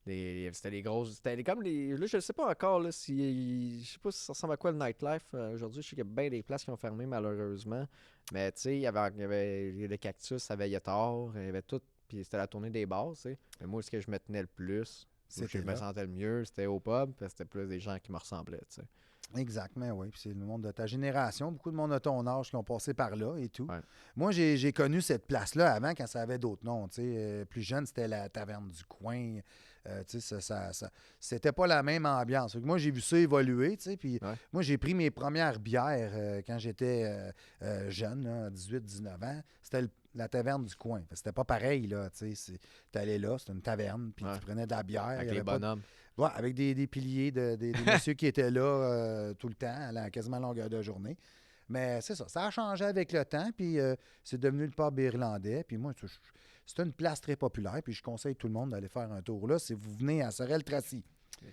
les grosses. C'était comme les. Là, je sais pas encore, là, si. Je sais pas si ça ressemble à quoi le nightlife aujourd'hui. Je sais qu'il y a bien des places qui ont fermé, malheureusement. Mais, tu sais, il y avait le Cactus, ça veillait tard, il y avait tout. Puis c'était la tournée des bars, tu sais. Mais moi, ce que je me tenais le plus, où je C'était me là. sentais le mieux, c'était au pub, parce que c'était plus des gens qui me ressemblaient, tu sais. Exactement, oui. Puis c'est le monde de ta génération, beaucoup de monde de ton âge qui ont passé par là et tout. Ouais. Moi, j'ai connu cette place-là avant quand ça avait d'autres noms. Tu sais, plus jeune, c'était la Taverne du Coin. Tu sais, c'était pas la même ambiance. Fait que moi, j'ai vu ça évoluer, tu sais. Puis Ouais. moi, j'ai pris mes premières bières quand j'étais jeune, là, 18-19 ans. C'était la Taverne du Coin. Fait que c'était pas pareil, là. Tu sais, t'allais là, c'était une taverne, puis Ouais. tu prenais de la bière. Avec il y les avait pas de- bonhommes. Ouais, avec des piliers, des messieurs qui étaient là tout le temps, quasiment à longueur de journée. Mais c'est ça, ça a changé avec le temps, puis c'est devenu le pub irlandais. Puis moi, c'est une place très populaire, puis je conseille tout le monde d'aller faire un tour là si vous venez à Sorel-Tracy.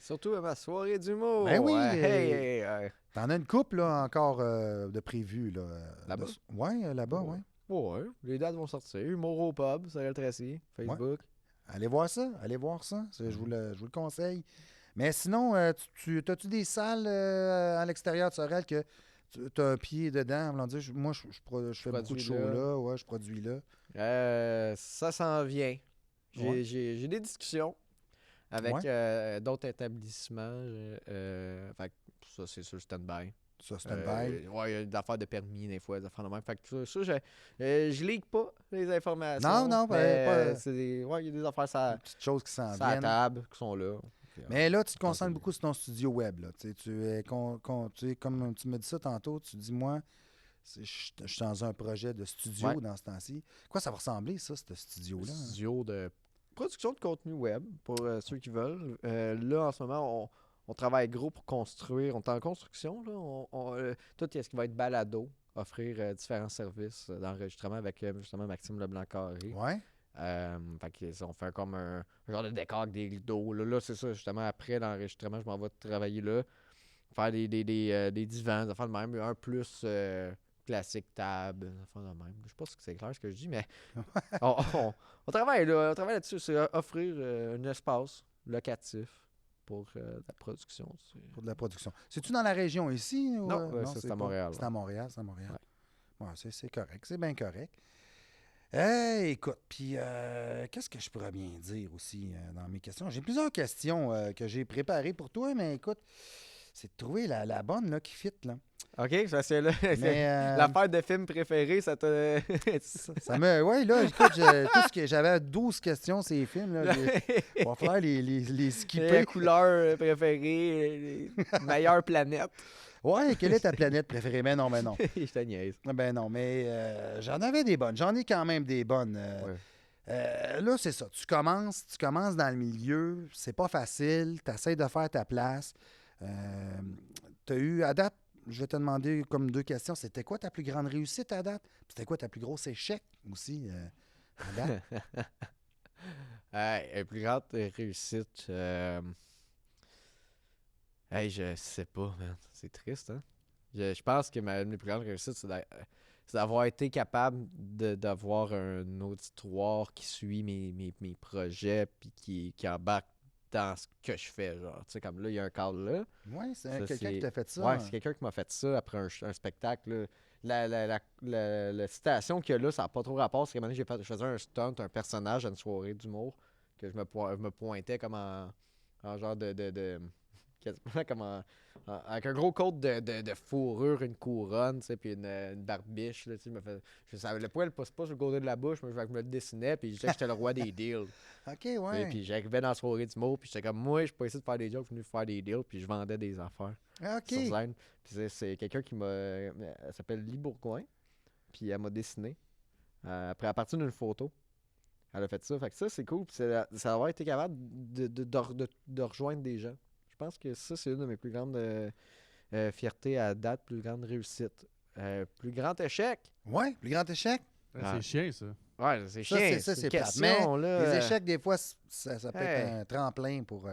Surtout à ma soirée d'humour. Ben oui, Ouais, hey. T'en as une couple là, encore de prévues. Là, Là-bas? Oui, là-bas, oui. Ouais, les dates vont sortir. Humour au pub, Sorel Tracy, Facebook. Allez voir ça, je vous le conseille. Mais sinon, as-tu des salles à l'extérieur de Sorel que tu as un pied dedans? Moi, je fais beaucoup de produis shows là. là, ouais, je produis là. Ça s'en vient. Ouais. J'ai des discussions avec d'autres établissements. Fait que ça, c'est sur stand-by. Ça, stand-by. Ouais, il y a des affaires de permis, des fois, des affaires de même. Fait que ça, je leak pas les informations. Non, mais pas- ouais, il y a des affaires Des petites choses qui s'en sur la viennent. table qui sont là. Puis, Mais là, tu te pense concentres que- beaucoup sur ton studio web. Là. Tu es comme tu me dis ça tantôt, tu dis, moi, je suis dans un projet de studio Ouais. dans ce temps-ci. Quoi ça va ressembler, ça, ce studio-là? studio de production de contenu web pour ceux qui veulent. Là, en ce moment, on travaille gros pour construire. On est en construction. Là. Tout ce qui va être balado, offrir différents services d'enregistrement avec justement Maxime Leblanc-Carré. Ouais. Fait que, on fait comme un genre de décor avec des rideaux. Là, c'est ça, justement, après l'enregistrement, je m'en vais travailler là. Faire des divans, des affaires de même. Un plus classique table, des affaires de même. Je sais pas si c'est clair ce que je dis, mais on travaille là. On travaille là-dessus. C'est offrir un espace locatif pour la production. Pour de la production. C'est-tu dans la région ici? Ou, Non, ça, c'est à pas. Montréal. C'est à Montréal, c'est à Montréal. Ouais, c'est correct, c'est bien correct. Hey, écoute, puis qu'est-ce que je pourrais bien dire aussi dans mes questions? J'ai plusieurs questions que j'ai préparées pour toi, mais écoute, c'est de trouver la bonne là, qui fit, là. OK, ça c'est là. Mais, L'affaire de film préféré, ça te. ça me... Oui, là, écoute, j'avais 12 questions, ces films, là. On va falloir les skipper. Les couleurs préférées, les meilleures planètes. Ouais, quelle est ta planète préférée? Mais non, mais non. Je te niaise. Ben non, mais j'en avais des bonnes. J'en ai quand même des bonnes. Là, c'est ça. Tu commences dans le milieu. C'est pas facile. Tu essaies de faire ta place. Tu as eu, à date, je vais te demander comme 2 questions. C'était quoi ta plus grande réussite à date? Puis c'était quoi ta plus grosse échec aussi à date? La plus grande réussite. Je sais pas, man. C'est triste, hein? Je pense que ma plus grande réussite, c'est d'avoir été capable d'avoir un auditoire qui suit mes projets puis qui embarque dans ce que je fais. Genre, tu sais, comme là, il y a un cadre là. Oui, c'est Ça, quelqu'un qui t'a fait ça. Ouais, c'est quelqu'un qui m'a fait ça après un spectacle. Là. La citation qu'il y a là, ça n'a pas trop rapport. C'est qu'à un moment donné, je faisais un stunt, un personnage à une soirée d'humour, que je me pointais comme en genre quasiment comme avec un gros côte de fourrure, une couronne, tu sais, puis une barbiche, là, tu sais, je savais, le poil passe pas sur le côté de la bouche, mais je me le dessinais, puis je disais que j'étais le roi des deals. OK, ouais. Puis j'arrivais dans la soirée du mot, puis j'étais comme, moi, je suis pas ici de faire des jokes, je suis venu faire des deals, puis je vendais des affaires OK. sur scène. Puis c'est quelqu'un qui elle s'appelle Lee Bourgoin, puis elle m'a dessiné, à partir d'une photo. Elle a fait ça, fait que ça, c'est cool, puis ça avoir été capable de rejoindre des gens. Je pense que ça, c'est une de mes plus grandes fiertés à date, plus grande réussite. Plus grand échec. Ouais, plus grand échec. C'est chiant, ça. Ouais, c'est Ça, chiant. c'est une plate. question, Mais là. les échecs, des fois, ça peut Hey. être un tremplin pour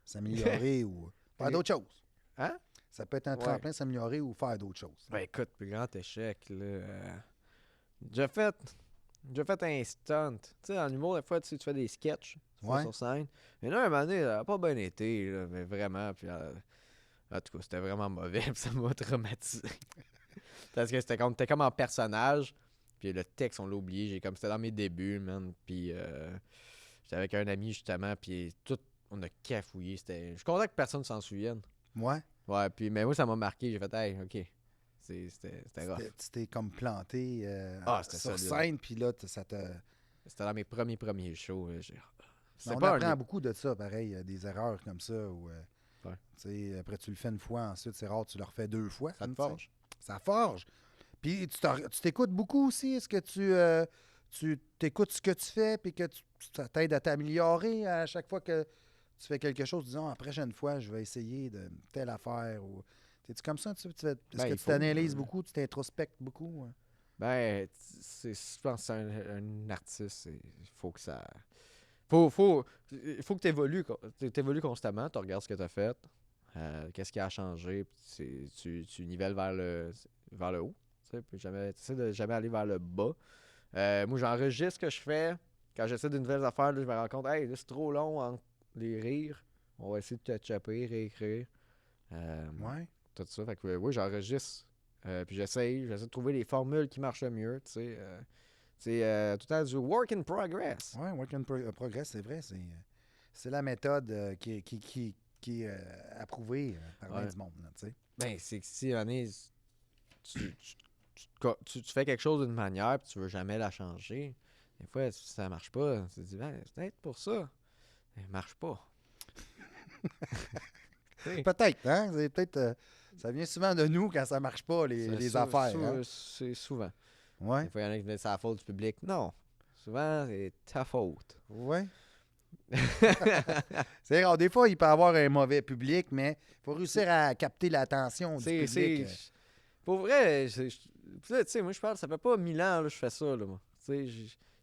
s'améliorer ou faire d'autres choses. Hein? Ça peut être un Ouais. tremplin, s'améliorer ou faire d'autres choses. Ben écoute, plus grand échec, là. J'ai fait un stunt. Tu sais, en humour, des fois, tu fais des sketchs sur scène. Mais là, un moment donné, ça n'a pas bien été, là, mais vraiment. Puis, en tout cas, c'était vraiment mauvais, puis ça m'a traumatisé. Parce que t'es comme en personnage, puis le texte, on l'a oublié. C'était dans mes débuts, man. Puis j'étais avec un ami, justement, puis on a cafouillé. Je suis content que personne s'en souvienne. Ouais. Ouais, puis, mais moi, ça m'a marqué. J'ai fait, hey, OK. C'était rough. Tu t'es comme planté c'était sur solide. scène, puis là, ça te... C'était dans mes premiers shows. On pas apprend beaucoup de ça, pareil, des erreurs comme ça. Où, Ouais. tu sais, après, tu le fais une fois, ensuite, c'est rare, tu le refais 2 fois. Ça te tu sais. forge. Ça forge. Puis tu t'écoutes beaucoup aussi. Est-ce que tu t'écoutes ce que tu fais, puis que ça t'aide à t'améliorer à chaque fois que tu fais quelque chose, disons, la prochaine fois, je vais essayer de telle affaire. Ou... T'es-tu comme ça? Est-ce que tu t'analyses beaucoup, tu t'introspectes beaucoup? Hein? Ben, je pense que c'est un artiste. Il faut que ça. Il faut que tu évolues constamment. Tu regardes ce que tu as fait. Qu'est-ce qui a changé. Tu nivelles vers le haut. Tu essaies de jamais aller vers le bas. Moi, j'enregistre ce que je fais. Quand j'essaie de nouvelles affaires, là, je me rends compte, hey, là, c'est trop long entre les rires. On va essayer de touch-upper, réécrire. Ouais. Tout ça. Fait que oui, j'enregistre. Puis j'essaie de trouver les formules qui marchent le mieux. Tu C'est tout le temps du work in progress. Oui, work in progress, c'est vrai. C'est la méthode qui est approuvée par bien du monde. Là, tu sais. Ben, c'est que si, année, tu fais quelque chose d'une manière puis tu veux jamais la changer, des fois, si ça marche pas, tu te dis, ben, c'est peut-être pour ça. Ça marche pas. T'sais, Peut-être, hein? C'est peut-être, ça vient souvent de nous quand ça marche pas, les affaires. Hein? C'est souvent. Ouais. Des fois, il y en a qui disent c'est la faute du public. Non. Souvent, c'est ta faute. Ouais. C'est rare. Des fois, il peut y avoir un mauvais public, mais il faut réussir à capter l'attention du public. Pour vrai, puis là, tu sais, moi, je parle, ça fait pas 1000 ans que je fais ça, là, moi. C'est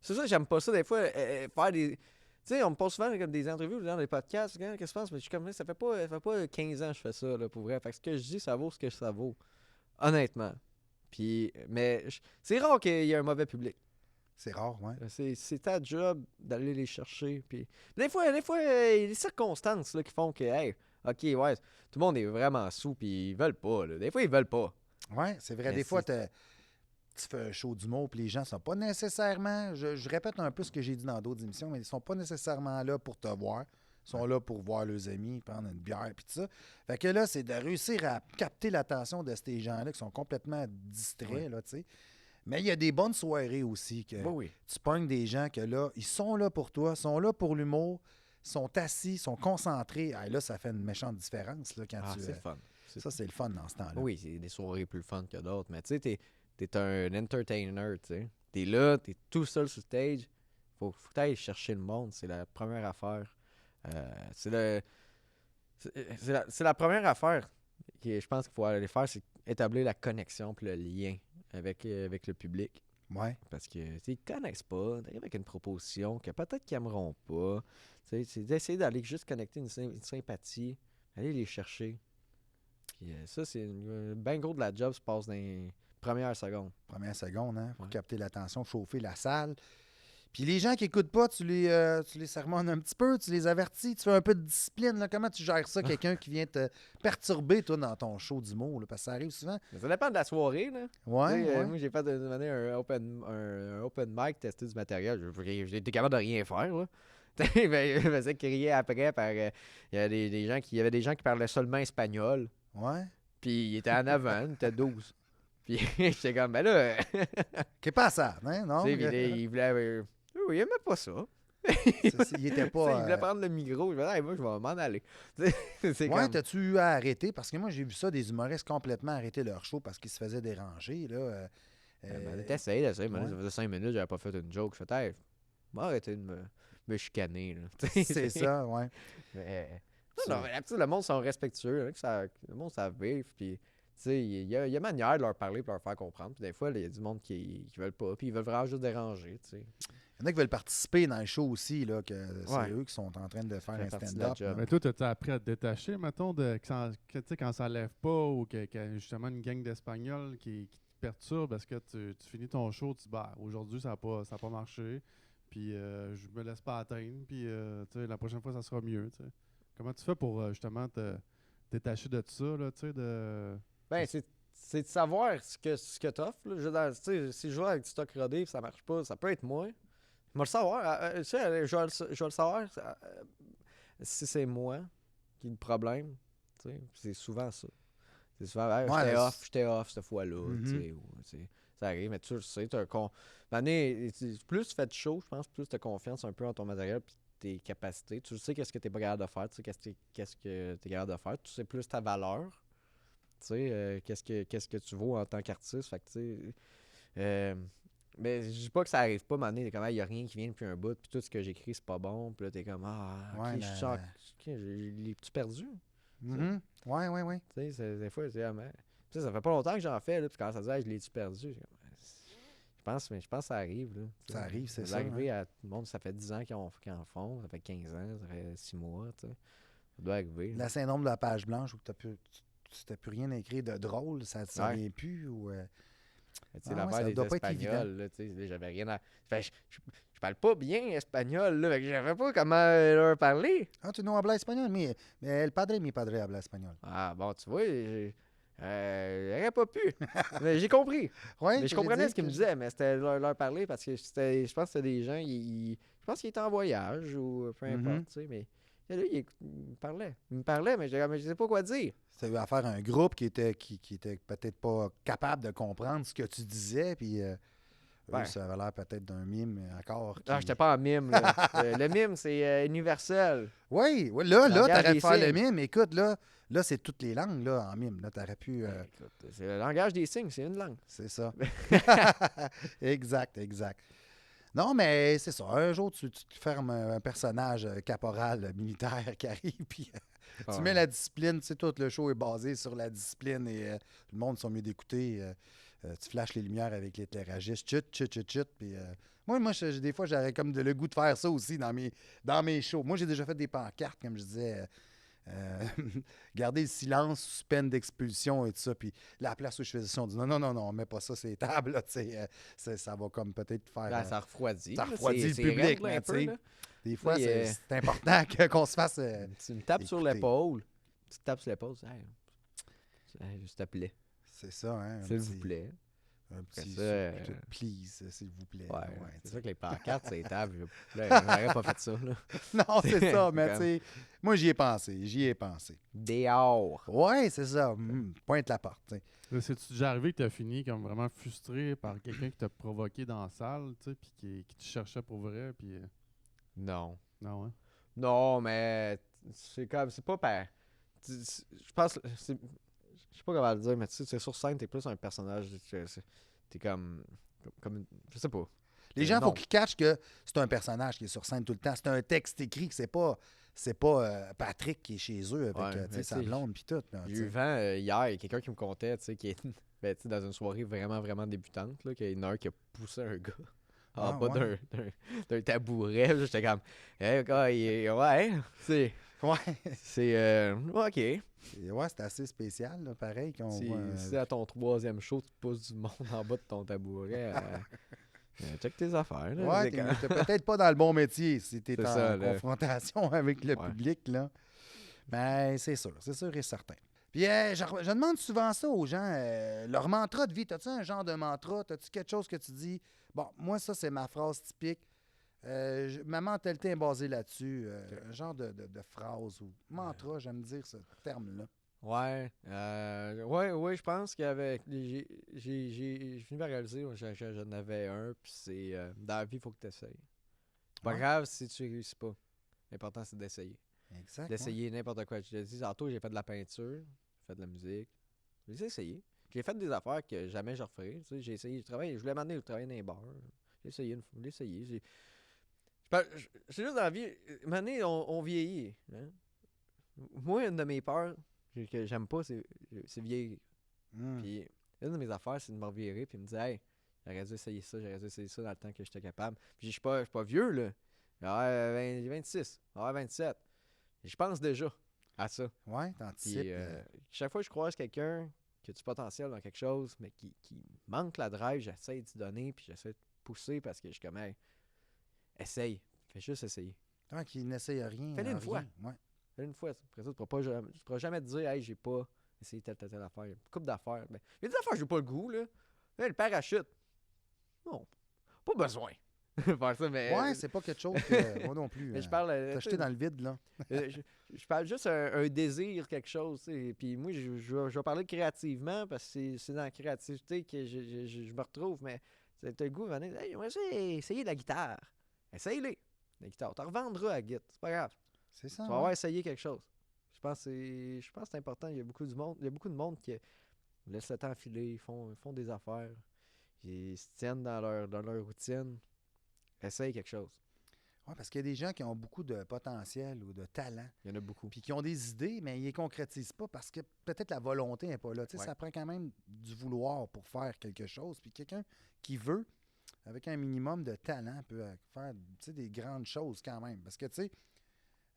ça, j'aime pas ça, des fois, faire des... Tu sais, on me pose souvent comme des entrevues dans des podcasts, qu'est-ce qui se passe? Mais je suis comme, ça fait pas 15 ans que je fais ça, là, pour vrai. Fait que ce que je dis, ça vaut ce que ça vaut. Honnêtement. Puis, mais c'est rare qu'il y ait un mauvais public. C'est rare, ouais. C'est ta job d'aller les chercher. Puis des fois, il y a des circonstances là, qui font que, hey, OK, ouais, tout le monde est vraiment sous, puis ils veulent pas. Là. Des fois, ils veulent pas. Ouais, c'est vrai. Mais Des fois, tu fais un show d'humour, puis les gens sont pas nécessairement. Je répète un peu ce que j'ai dit dans d'autres émissions, mais ils sont pas nécessairement là pour te voir. Ils sont là pour voir leurs amis, prendre une bière, puis tout ça. Fait que là, c'est de réussir à capter l'attention de ces gens-là qui sont complètement distraits, là, tu sais. Mais il y a des bonnes soirées aussi que Oui. tu pognes des gens que là, ils sont là pour toi, sont là pour l'humour, sont assis, sont concentrés. Ah, là, ça fait une méchante différence là, quand tu. C'est le fun. Ça, c'est le fun dans ce temps-là. Oui, c'est des soirées plus fun que d'autres. Mais tu sais, t'es un entertainer, tu sais. T'es là, t'es tout seul sur stage. Faut que t'ailles chercher le monde. C'est la première affaire. C'est la première affaire que je pense qu'il faut aller faire, c'est établir la connexion et le lien avec le public. Ouais. Parce que ils ne connaissent pas. T'arrives avec une proposition que peut-être qu'ils n'aimeront pas. C'est d'essayer d'aller juste connecter une sympathie, aller les chercher. Puis ça, c'est bien gros de la job se passe dans les premières secondes. Première seconde, hein, pour Ouais. capter l'attention, chauffer la salle. Puis les gens qui n'écoutent pas, tu les sermonnes un petit peu, tu les avertis, tu fais un peu de discipline. Là. Comment tu gères ça, quelqu'un qui vient te perturber, toi, dans ton show d'humour? Là, parce que ça arrive souvent. Mais ça dépend de la soirée. Là. Ouais, Tu sais, ouais. moi, j'ai fait un open mic, tester du matériel. J'ai été capable de rien faire. Là. Je faisais crier après par. Il y avait il y avait des gens qui parlaient seulement espagnol. Ouais. Puis il était en avant, il était 12. Puis j'étais comme, ben là. Qu'est pas ça, hein? Non? Tu sais, il voulait. Il aimait pas ça. Il était Tu sais, pas. il voulait prendre le micro. Je me disais, moi, je vais m'en aller. C'est Ouais, comme... t'as-tu eu à arrêter? Parce que moi, j'ai vu ça, des humoristes complètement arrêter leur show parce qu'ils se faisaient déranger. Là. T'essayes. ouais. Ça faisait 5 minutes, j'avais pas fait une joke. Je fais, hey, arrêtez de me chicaner. Là. C'est ça, ouais. Mais... Non, mais, le monde sont respectueux. Le monde savent vivre. Puis, tu sais, il y a manière de leur parler et de leur faire comprendre. Puis des fois, il y a du monde qui veulent pas. Puis ils veulent vraiment juste déranger. Tu sais. Il y en a qui veulent participer dans le show aussi, là, que c'est Ouais. eux qui sont en train de faire Ça fait un partie de la stand-up. job. là. Mais toi, t'as appris à te détacher, mettons, quand ça lève pas ou qu'il y a justement une gang d'Espagnols qui te perturbe parce que tu finis ton show, tu dis, bah, aujourd'hui, ça n'a pas marché, puis je me laisse pas atteindre, puis tu sais, la prochaine fois, ça sera mieux. Tu sais. Comment tu fais pour justement te détacher de ça, là, tu sais, de... Ben, c'est de savoir ce que t'offres. Là. Tu sais, si je joue avec du stock rodé et ça marche pas, ça peut être moi. Je vais le savoir. Tu sais, je vais le savoir si c'est moi qui est le problème. Tu sais, c'est souvent ça. C'est souvent, hey, Ouais, j'étais off cette fois-là. Mhm. Tu sais, ça arrive, mais tu le sais. Plus tu fais de show, je pense, plus tu as confiance un peu en ton matériel et tes capacités. Tu sais qu'est-ce que tu n'es pas capable de faire, tu sais qu'est-ce que tu es capable de faire. Tu sais plus ta valeur. Tu sais, qu'est-ce que tu vaux en tant qu'artiste. Fait que, tu sais, mais je dis pas que ça arrive pas, mais t'es comme, il y a rien qui vient depuis un bout, puis tout ce que j'écris, c'est pas bon. Puis là, t'es comme, Ouais, ok, je suis ok, l'ai-tu perdu? Mhm. Ouais, ouais, ouais. Tu sais, des fois, c'est mais tu sais, ça fait pas longtemps que j'en fais, là, puis quand ça dit, hey, je l'ai-tu perdu? Je pense que ça arrive, là. Tu sais. Ça arrive, c'est ça, arrivé à tout le monde, ça fait 10 ans qu'ils en font, ça fait 15 ans, ça fait 6 mois, tu sais. Ça doit arriver. Le syndrome de la page blanche où tu n'as plus rien écrit de drôle, ça ne Ouais. vient plus ou... Tu sais, Ah ouais, l'affaire ça des doit pas être évident. Espagnols, là, tu sais, là, j'avais rien à... Fait, je parle pas bien espagnol, là, fait que je savais pas comment leur parler. Ah, tu no hablas espagnol? Mais el padre, mi padre habla espagnol. Ah, bon, tu vois, Il aurait pas pu. Mais j'ai compris. Ouais, Mais je comprenais ce qu'ils me disaient, mais c'était leur parler parce que je pense que c'était des gens, je pense qu'ils étaient en voyage ou peu importe, tu sais, mais là, il me parlait. Il me parlait, mais je sais pas quoi dire. C'était affaire à un groupe qui était peut-être pas capable de comprendre ce que tu disais, puis Ouais. ça avait l'air peut-être d'un mime encore. Ah, j'étais pas en mime, là. Le mime, c'est universel. Oui, là, Langage t'aurais des pu faire le signes. mime. Écoute, là, c'est toutes les langues, là, en mime. Là, t'aurais pu... Écoute, c'est le langage des signes, c'est une langue. c'est ça. Exact. Non, mais c'est ça. Un jour, tu te fermes un personnage caporal militaire qui arrive, puis tu mets la discipline. Tu sais, tout le show est basé sur la discipline et tout le monde sont mieux d'écouter. Tu flashes les lumières avec l'éclairagiste. Chut. Puis, des fois, j'aurais comme le goût de faire ça aussi dans mes shows. Moi, j'ai déjà fait des pancartes, comme je disais. Garder le silence sous peine d'expulsion et tout ça. Puis la place où je faisais ça, on dit non, on met pas ça sur les tables. Là, ça va comme peut-être faire. Ben, ça refroidit. ça là, refroidit c'est le public. raide, là, Mais un tu peu, sais, là. des fois, Là, c'est important qu'on se fasse. Tu me tapes sur écoutez. l'épaule. Tu te tapes sur l'épaule. S'il te plaît. C'est ça, hein? S'il vous plaît. Un petit ça, please, s'il vous plaît. Ouais, tu c'est sais. sûr que les pancartes, c'est table. J'aurais pas fait ça, là. Non, c'est ça, mais Comme- tu sais, moi, j'y ai pensé. Dehors. Ouais, c'est ça. Pointe la porte. Tu sais. Là, c'est-tu déjà arrivé que tu as fini comme vraiment frustré par quelqu'un qui t'a provoqué dans la salle, tu sais, puis qui te cherchait pour vrai, puis... Non. Non, hein? Non, mais c'est comme, c'est pas par... Je pense, je sais pas comment le dire, mais tu sais, c'est sur scène, t'es plus un personnage, t'es comme je sais pas. Les gens, il non. faut qu'ils catchent que c'est un personnage qui est sur scène tout le temps. C'est un texte écrit, que c'est pas Patrick qui est chez eux avec Ouais, tu sais, mais sa tu sais, blonde puis tout. Là, J'ai tu eu sais. vent hier, il y a quelqu'un qui me contait, tu sais, qui est ben, tu sais, dans une soirée vraiment, vraiment débutante, là, qu'il y en a un qui a poussé un gars en Ah, bas ouais. d'un tabouret. Là, j'étais comme, hey, gars, ouais, c'est, Ouais. ouais, ok. Et ouais, c'est assez spécial, là, pareil. Si à ton troisième show, tu pousses du monde en bas de ton tabouret, check tes affaires. Là, Ouais, c'est t'es quand- t'es peut-être pas dans le bon métier si t'es C'est en ça, là. confrontation avec le Ouais. public, là. Ben, c'est sûr et certain. Puis, je demande souvent ça aux gens, leur mantra de vie. T'as-tu un genre de mantra? T'as-tu quelque chose que tu dis? Bon, moi, ça, c'est ma phrase typique. Ma mentalité est basée là-dessus. Un genre de phrase ou mantra, j'aime dire ce terme-là. Ouais, ouais, je pense qu'avec. J'ai fini par réaliser, j'en avais un, puis c'est. Dans la vie, il faut que tu essayes. C'est pas Ouais. grave si tu réussis pas. L'important, c'est d'essayer. Exact. D'essayer n'importe quoi. Je te dis, tantôt, j'ai fait de la peinture, j'ai fait de la musique. J'ai essayé. J'ai fait des affaires que jamais je referais. Tu sais, j'ai essayé, je voulais m'amener travailler dans les bars. J'ai essayé une fois, j'ai essayé. C'est juste dans la vie, une année, on vieillit. Hein? Moi, une de mes peurs que j'aime pas, c'est vieillir. Mm. Puis une de mes affaires, c'est de me revirer puis me dire, hey, j'aurais dû essayer ça dans le temps que j'étais capable. Puis je suis pas vieux, là. J'ai 26, j'ai 27. Et je pense déjà à ça. Ouais, t'anticipes. Puis chaque fois que je croise quelqu'un qui a du potentiel dans quelque chose, mais qui manque la drive, j'essaie d'y donner, puis j'essaie de pousser parce que je suis comme, hey, essaye. Fais juste essayer. Tant qu'il n'essaye rien. Fais-le une rien. fois. Ouais. Fais une fois. Après ça, tu pourras jamais te dire, hey, j'ai pas essayé telle affaire. Une couple d'affaires. Mais il y a des affaires, j'ai pas le goût, là. Le parachute. Non. Pas besoin de faire ça, mais. Ouais, c'est pas quelque chose que moi non plus. Mais je parle. T'as jeté dans le vide, là. Je parle juste un désir, quelque chose. T'sais. Puis moi, je vais parler créativement parce que c'est dans la créativité que je me retrouve. Mais t'as le goût de venir, hey, j'aimerais ça essayer de la guitare. Essaye-les. La guitare. Tu revendras à la guitare. C'est pas grave. C'est ça. Tu vas avoir essayé quelque chose. Je pense que c'est important. Il y a beaucoup de monde qui laisse le temps filer, ils font des affaires. Ils se tiennent dans leur routine. Essaye quelque chose. Ouais, parce qu'il y a des gens qui ont beaucoup de potentiel ou de talent, Il y en a beaucoup. puis qui ont des idées, mais ils les concrétisent pas parce que peut-être la volonté n'est pas là. Tu sais, Ouais. ça prend quand même du vouloir pour faire quelque chose. Puis quelqu'un qui veut, avec un minimum de talent, peut faire des grandes choses quand même. Parce que, tu sais,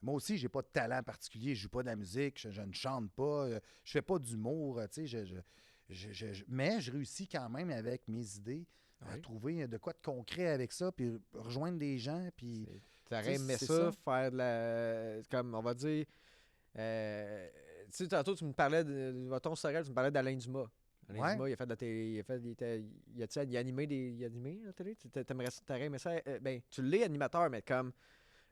moi aussi, j'ai pas de talent particulier. Je joue pas de la musique, je ne chante pas, je fais pas d'humour, tu sais, mais je réussis quand même avec mes idées à Ouais. trouver de quoi de concret avec ça, puis rejoindre des gens, puis... T'aurais aimé c'est ça, ça. faire de la. Comme, on va dire. tu sais, tantôt, tu me parlais ton Sorel, tu me parlais d'Alain Dumas. Alain Ouais. Dumas, il a fait de la télé. Il a animé il a animé la télé? T'aurais aimé ça? Ben, tu l'es animateur, mais comme.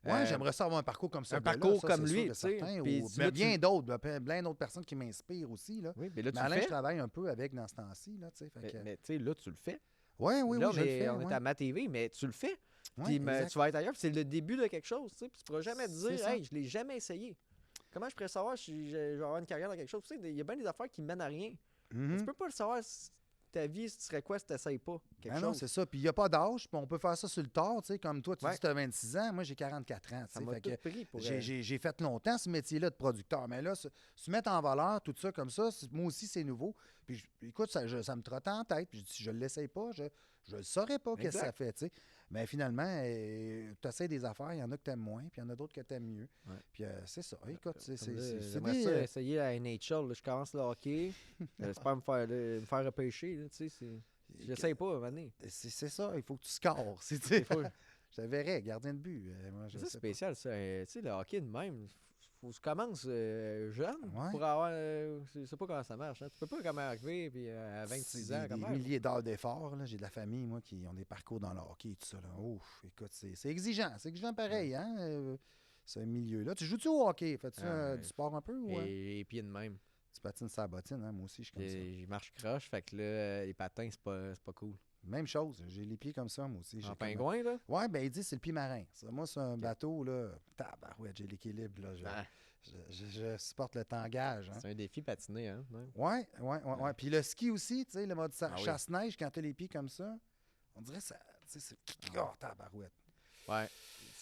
Ouais, euh, j'aimerais ça avoir un parcours comme ça. un parcours comme c'est lui, sûr et tu sais. certain, Puis ou- là, mais bien d'autres, plein d'autres personnes qui m'inspirent aussi. Là. Oui, mais là, Mais tu le Alain, je fais. travaille un peu avec dans ce temps-ci. Là, tu sais, fait que- Mais tu sais, là, tu le fais. Ouais, oui, Là, oui, je le fais. on est ouais. à ma TV, mais tu le fais. Ouais, Puis exact. tu vas être ailleurs, puis c'est le début de quelque chose, tu sais. Puis tu pourras jamais te C'est dire, ça. hey, je l'ai jamais essayé. Comment je pourrais savoir si je vais avoir une carrière dans quelque chose? Tu sais, il y a bien des affaires qui mènent à rien. Mais Mhm. tu peux pas le savoir ta vie, ce serait quoi si tu n'essayes pas quelque Ah non, chose. c'est ça. Puis il n'y a pas d'âge, puis on peut faire ça sur le tard, tu sais, comme toi, tu Ouais. dis que tu as 26 ans, moi j'ai 44 ans, tu Ça sais, m'a fait tout que pris pour... j'ai fait longtemps ce métier-là de producteur, mais là, se mettre en valeur, tout ça comme ça, moi aussi c'est nouveau. Puis écoute, ça me trotte en tête, puis si je ne l'essaye pas, je ne saurais pas qu'est-ce que ça Exact. fait, tu sais. Mais finalement, tu essaies des affaires, il y en a que tu aimes moins, puis il y en a d'autres que tu aimes mieux. Ouais. Puis c'est ça, écoute, c'est Comme là, c'est j'aimerais des, ça essayer la NHL. Là. Je commence le hockey. J'espère me faire repêcher. Là, tu sais, j'essaye pas, à un moment donné. c'est ça, il faut que tu scores, tu sais. Des fois, Je te verrais, gardien de but. Moi, je c'est sais pas. spécial, ça. Tu sais, le hockey de même, faut que tu commences jeune Ouais. pour avoir... je sais pas comment ça marche. Hein. Tu peux pas comme arriver puis, à 26 C'est ans. des Comment? milliers d'heures d'efforts. Là. J'ai de la famille, moi, qui ont des parcours dans le hockey et tout ça. Là. Ouf, écoute, c'est exigeant. C'est exigeant pareil, hein, ce milieu-là. Tu joues-tu au hockey? Fais-tu Ouais. du sport un peu ou Et pieds de même. tu patines sa bottine? Hein? Moi aussi, je suis comme ça. Je marche croche, fait que là, les patins, c'est pas cool. Même chose. J'ai les pieds comme ça, moi aussi. J'ai En comme- pingouin, là? Ouais, ben il dit c'est le pied marin. Ça, moi, c'est un bateau, là. Tabarouette, j'ai l'équilibre, là. Ah, Je supporte le tangage. Hein. c'est un défi patiner, hein? Ouais. Ouais. Puis le ski aussi, tu sais, le mode Ah oui. chasse-neige, quand tu as les pieds comme ça, on dirait ça. Tu sais, c'est. Oh, tabarouette. Ouais.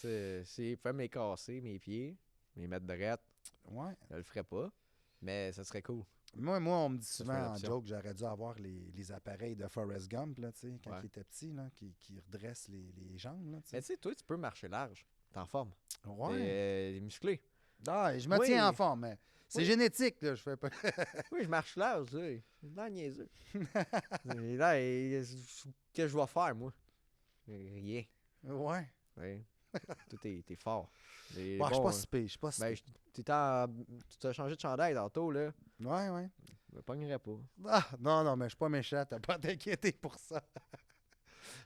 Il faut me casser, mes pieds, mes mettre droite, Ouais. je le ferais pas. Mais ça serait cool. Moi, on me dit Ça souvent fait en l'option. joke que j'aurais dû avoir les appareils de Forrest Gump, là, tu sais, quand Ouais. il était petit, là, qui redressent les jambes, là, tu Mais sais. tu sais, toi, tu peux marcher large. T'es en forme. Ouais. T'es musclé. Ah, et je me Oui. tiens en forme, mais c'est Oui. génétique, là, je fais pas. Oui, je marche large, là. C'est dans le niaiseux. Et là, qu'est-ce que je vais faire, moi? Rien. Ouais. Ouais. Toi, t'es fort. Et Bon, je suis bon, pas si pire, je suis pas si ben, pire. tu t'as changé de chandail tantôt, là. Ouais. Je me pognerais pas. Ah, non, mais je suis pas méchant, t'as pas à t'inquiéter pour ça.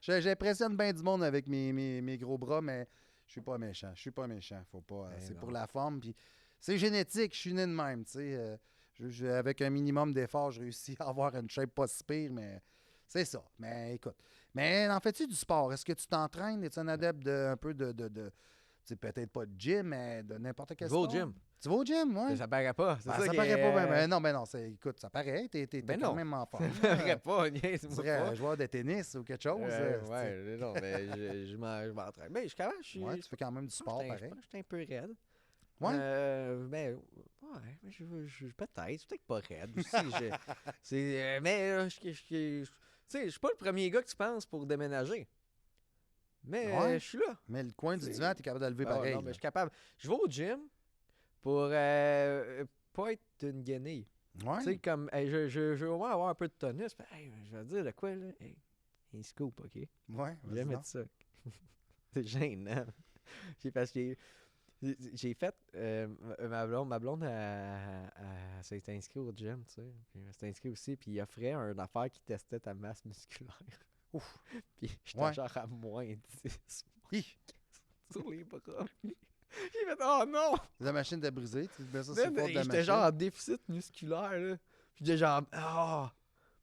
J'impressionne bien du monde avec mes gros bras, mais je suis pas méchant. Je suis pas méchant. Faut pas. Ben C'est non. pour la forme. Puis c'est génétique, je suis né de même. Tu sais, avec un minimum d'effort, je réussis à avoir une shape pas si pire, mais c'est ça. Mais écoute. Mais en fais-tu du sport? Est-ce que tu t'entraînes? Es-tu un adepte un peu de tu sais, peut-être pas de gym, mais de n'importe quel Je vais au sport? gym. Tu vas au gym, oui? Ça paraît pas. C'est Ben, ça ça qui paraît est- pas. Non, écoute, ça paraît. T'es Ben quand non. même en forme. Ça paraît pas, niaise-moi Tu dirais pas. un joueur de tennis ou quelque chose. Ouais, non, mais je m'entraîne. Mais je suis capable, Tu fais quand même du sport je pareil. pense que j'étais un peu raide. Ouais. Mais peut-être pas raide aussi. Tu sais, je suis pas le premier gars que tu penses pour déménager. Mais Ouais. je suis là. Mais le coin du C'est- divan, t'es capable de le lever Ah, pareil. non, mais je là. suis capable. Je vais au gym pour pas être une guenille. Ouais. Tu sais, comme, hey, je veux au moins avoir un peu de tonus. Puis, hey, je vais te dire de quoi, là. Hey, un scoop, OK? Ouais. Je vas-y vais donc. mettre ça. C'est gênant. Parce que j'ai fait. Ma blonde elle s'est inscrite au gym, tu sais. Puis elle s'est inscrite aussi, puis il offrait une affaire qui testait ta masse musculaire. Ouf. Puis j'étais Ouais. genre à moins 10 Hi. sur les bras. J'ai fait, oh non! La machine de briser, tu mets ça sur le Man, bord de la j'étais machine. genre en déficit musculaire, là. Puis j'étais genre, ah!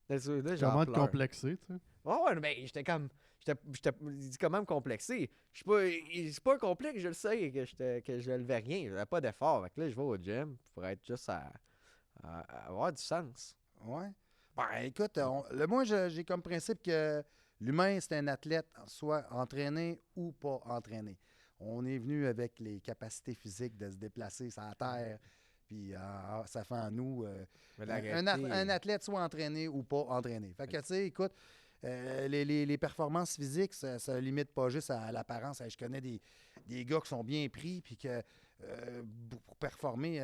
Là, j'en Comment te pleure. complexer, tu sais? Ouais, mais j'étais comme. Il dit comment me complexer. Je suis pas. C'est pas un complexe, je le sais, que je levais rien. J'avais pas d'effort. Fait que là, je vais au gym pour être juste à avoir du sens. Ouais. Ben, écoute, moi, j'ai comme principe que l'humain, c'est un athlète, soit entraîné ou pas entraîné. On est venu avec les capacités physiques de se déplacer sur la terre, puis ça fait en nous Mais un athlète soit entraîné ou pas entraîné. Fait que, tu sais, écoute, les performances physiques, ça ne limite pas juste à l'apparence. Je connais des gars qui sont bien pris, puis que pour performer,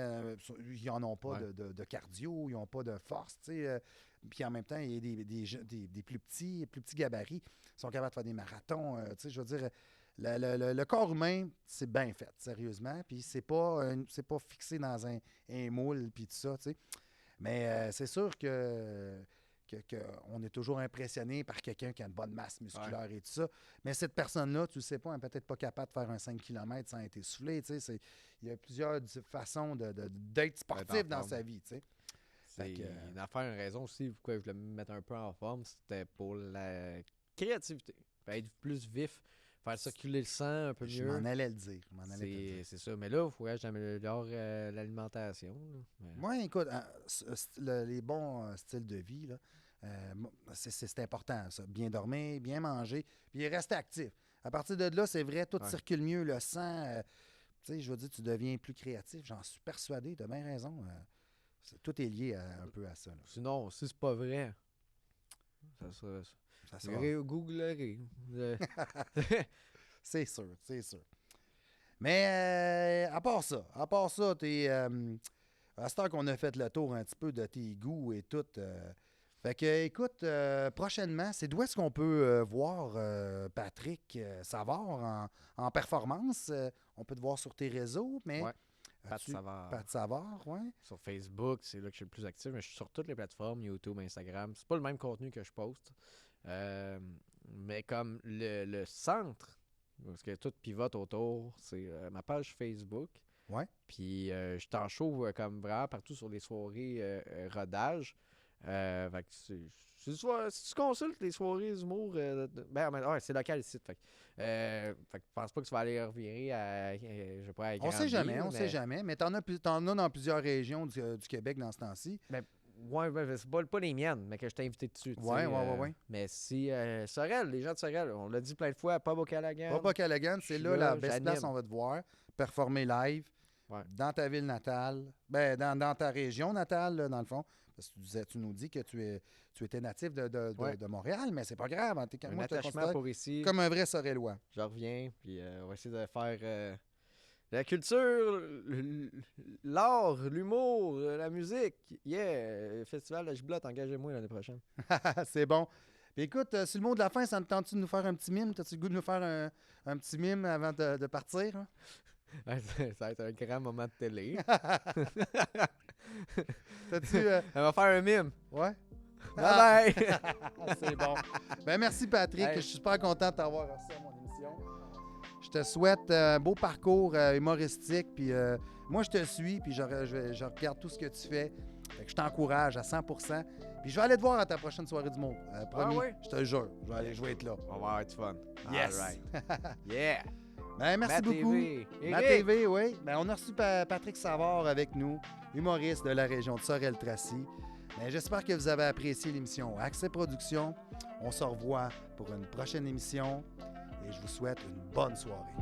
ils n'en ont pas Ouais. de cardio, ils n'ont pas de force, tu sais. Puis en même temps, il y a des plus petits gabarits qui sont capables de faire des marathons. Tu sais, je veux dire, le corps humain, c'est bien fait, sérieusement. Puis c'est pas fixé dans un moule, puis tout ça, tu sais. Mais c'est sûr on est toujours impressionné par quelqu'un qui a une bonne masse musculaire et tout ça. Mais cette personne-là, tu ne sais pas, elle n'est peut-être pas capable de faire un 5 km sans être essoufflé. Tu sais, il y a plusieurs façons d'être sportif dans sa vie. Tu sais. C'est une affaire, une raison aussi pourquoi je voulais me mettre un peu en forme, c'était pour la créativité. Être plus vif, faire circuler le sang un peu Je mieux. m'en allais le dire. C'est ça. Mais là, il faut que j'améliore l'alimentation. Moi, écoute, les bons styles de vie, là, c'est important, ça. Bien dormir, bien manger, puis rester actif. À partir de là, c'est vrai, tout circule mieux, le sang. Tu sais, je veux dire, tu deviens plus créatif. J'en suis persuadé, tu as bien raison. Tout est lié un peu à ça. Là. Sinon, si c'est pas vrai, ça sera... Googlerez. C'est sûr, c'est sûr. Mais à part ça, t'es... à ce temps qu'on a fait le tour un petit peu de tes goûts et tout... fait que, écoute, prochainement, c'est d'où est-ce qu'on peut voir Patrick Savard en performance? On peut te voir sur tes réseaux, mais... Ouais. Pat Savard. Pat Savard, oui. Sur Facebook, c'est là que je suis le plus actif, mais je suis sur toutes les plateformes, YouTube, Instagram. C'est pas le même contenu que je poste. Mais comme le centre, parce que tout pivote autour, c'est ma page Facebook. Ouais. Puis je t'en show comme vraiment partout sur les soirées rodage. Fait que si tu consultes les soirées d'humour, c'est local ici. Fait que je pense pas que tu vas aller revirer à je sais pas, à On sait Granby, sait jamais, mais t'en as dans plusieurs régions du Québec dans ce temps-ci. Ouais, c'est pas les miennes, mais que je t'ai invité dessus. Ouais. Mais si Sorel, les gens de Sorel, on l'a dit plein de fois, pas Callaghan. Pas Callaghan, c'est là la best place, on va te voir. Performer live dans ta ville natale, dans ta région natale, là, dans le fond. Parce que tu nous dis que tu étais natif de Montréal, mais c'est pas grave. Hein, un attachement pour ici. Comme un vrai Sorellois. Je reviens, puis on va essayer de faire la culture, l'art, l'humour, la musique. Yeah! Festival de Giblotte, engagez-moi l'année prochaine. C'est bon. Puis écoute, sur le mot de la fin, ça me tente-tu de nous faire un petit mime? T'as-tu le goût de nous faire un petit mime avant de partir? Hein? Ça va être un grand moment de télé. On va faire un mime. Ouais? Bye bye! C'est bon. Merci Patrick, je suis super content de t'avoir reçu à mon émission. Je te souhaite un beau parcours humoristique, puis moi je te suis, puis je regarde tout ce que tu fais. Fait que je t'encourage à 100%. Puis je vais aller te voir à ta prochaine soirée du monde. Promis, je te le jure. Je vais être là. On va avoir du fun. Yes! All right. Yeah! Merci beaucoup. Ma TV, oui. On a reçu Patrick Savard avec nous, humoriste de la région de Sorel-Tracy. J'espère que vous avez apprécié l'émission Accès Productions. On se revoit pour une prochaine émission et je vous souhaite une bonne soirée.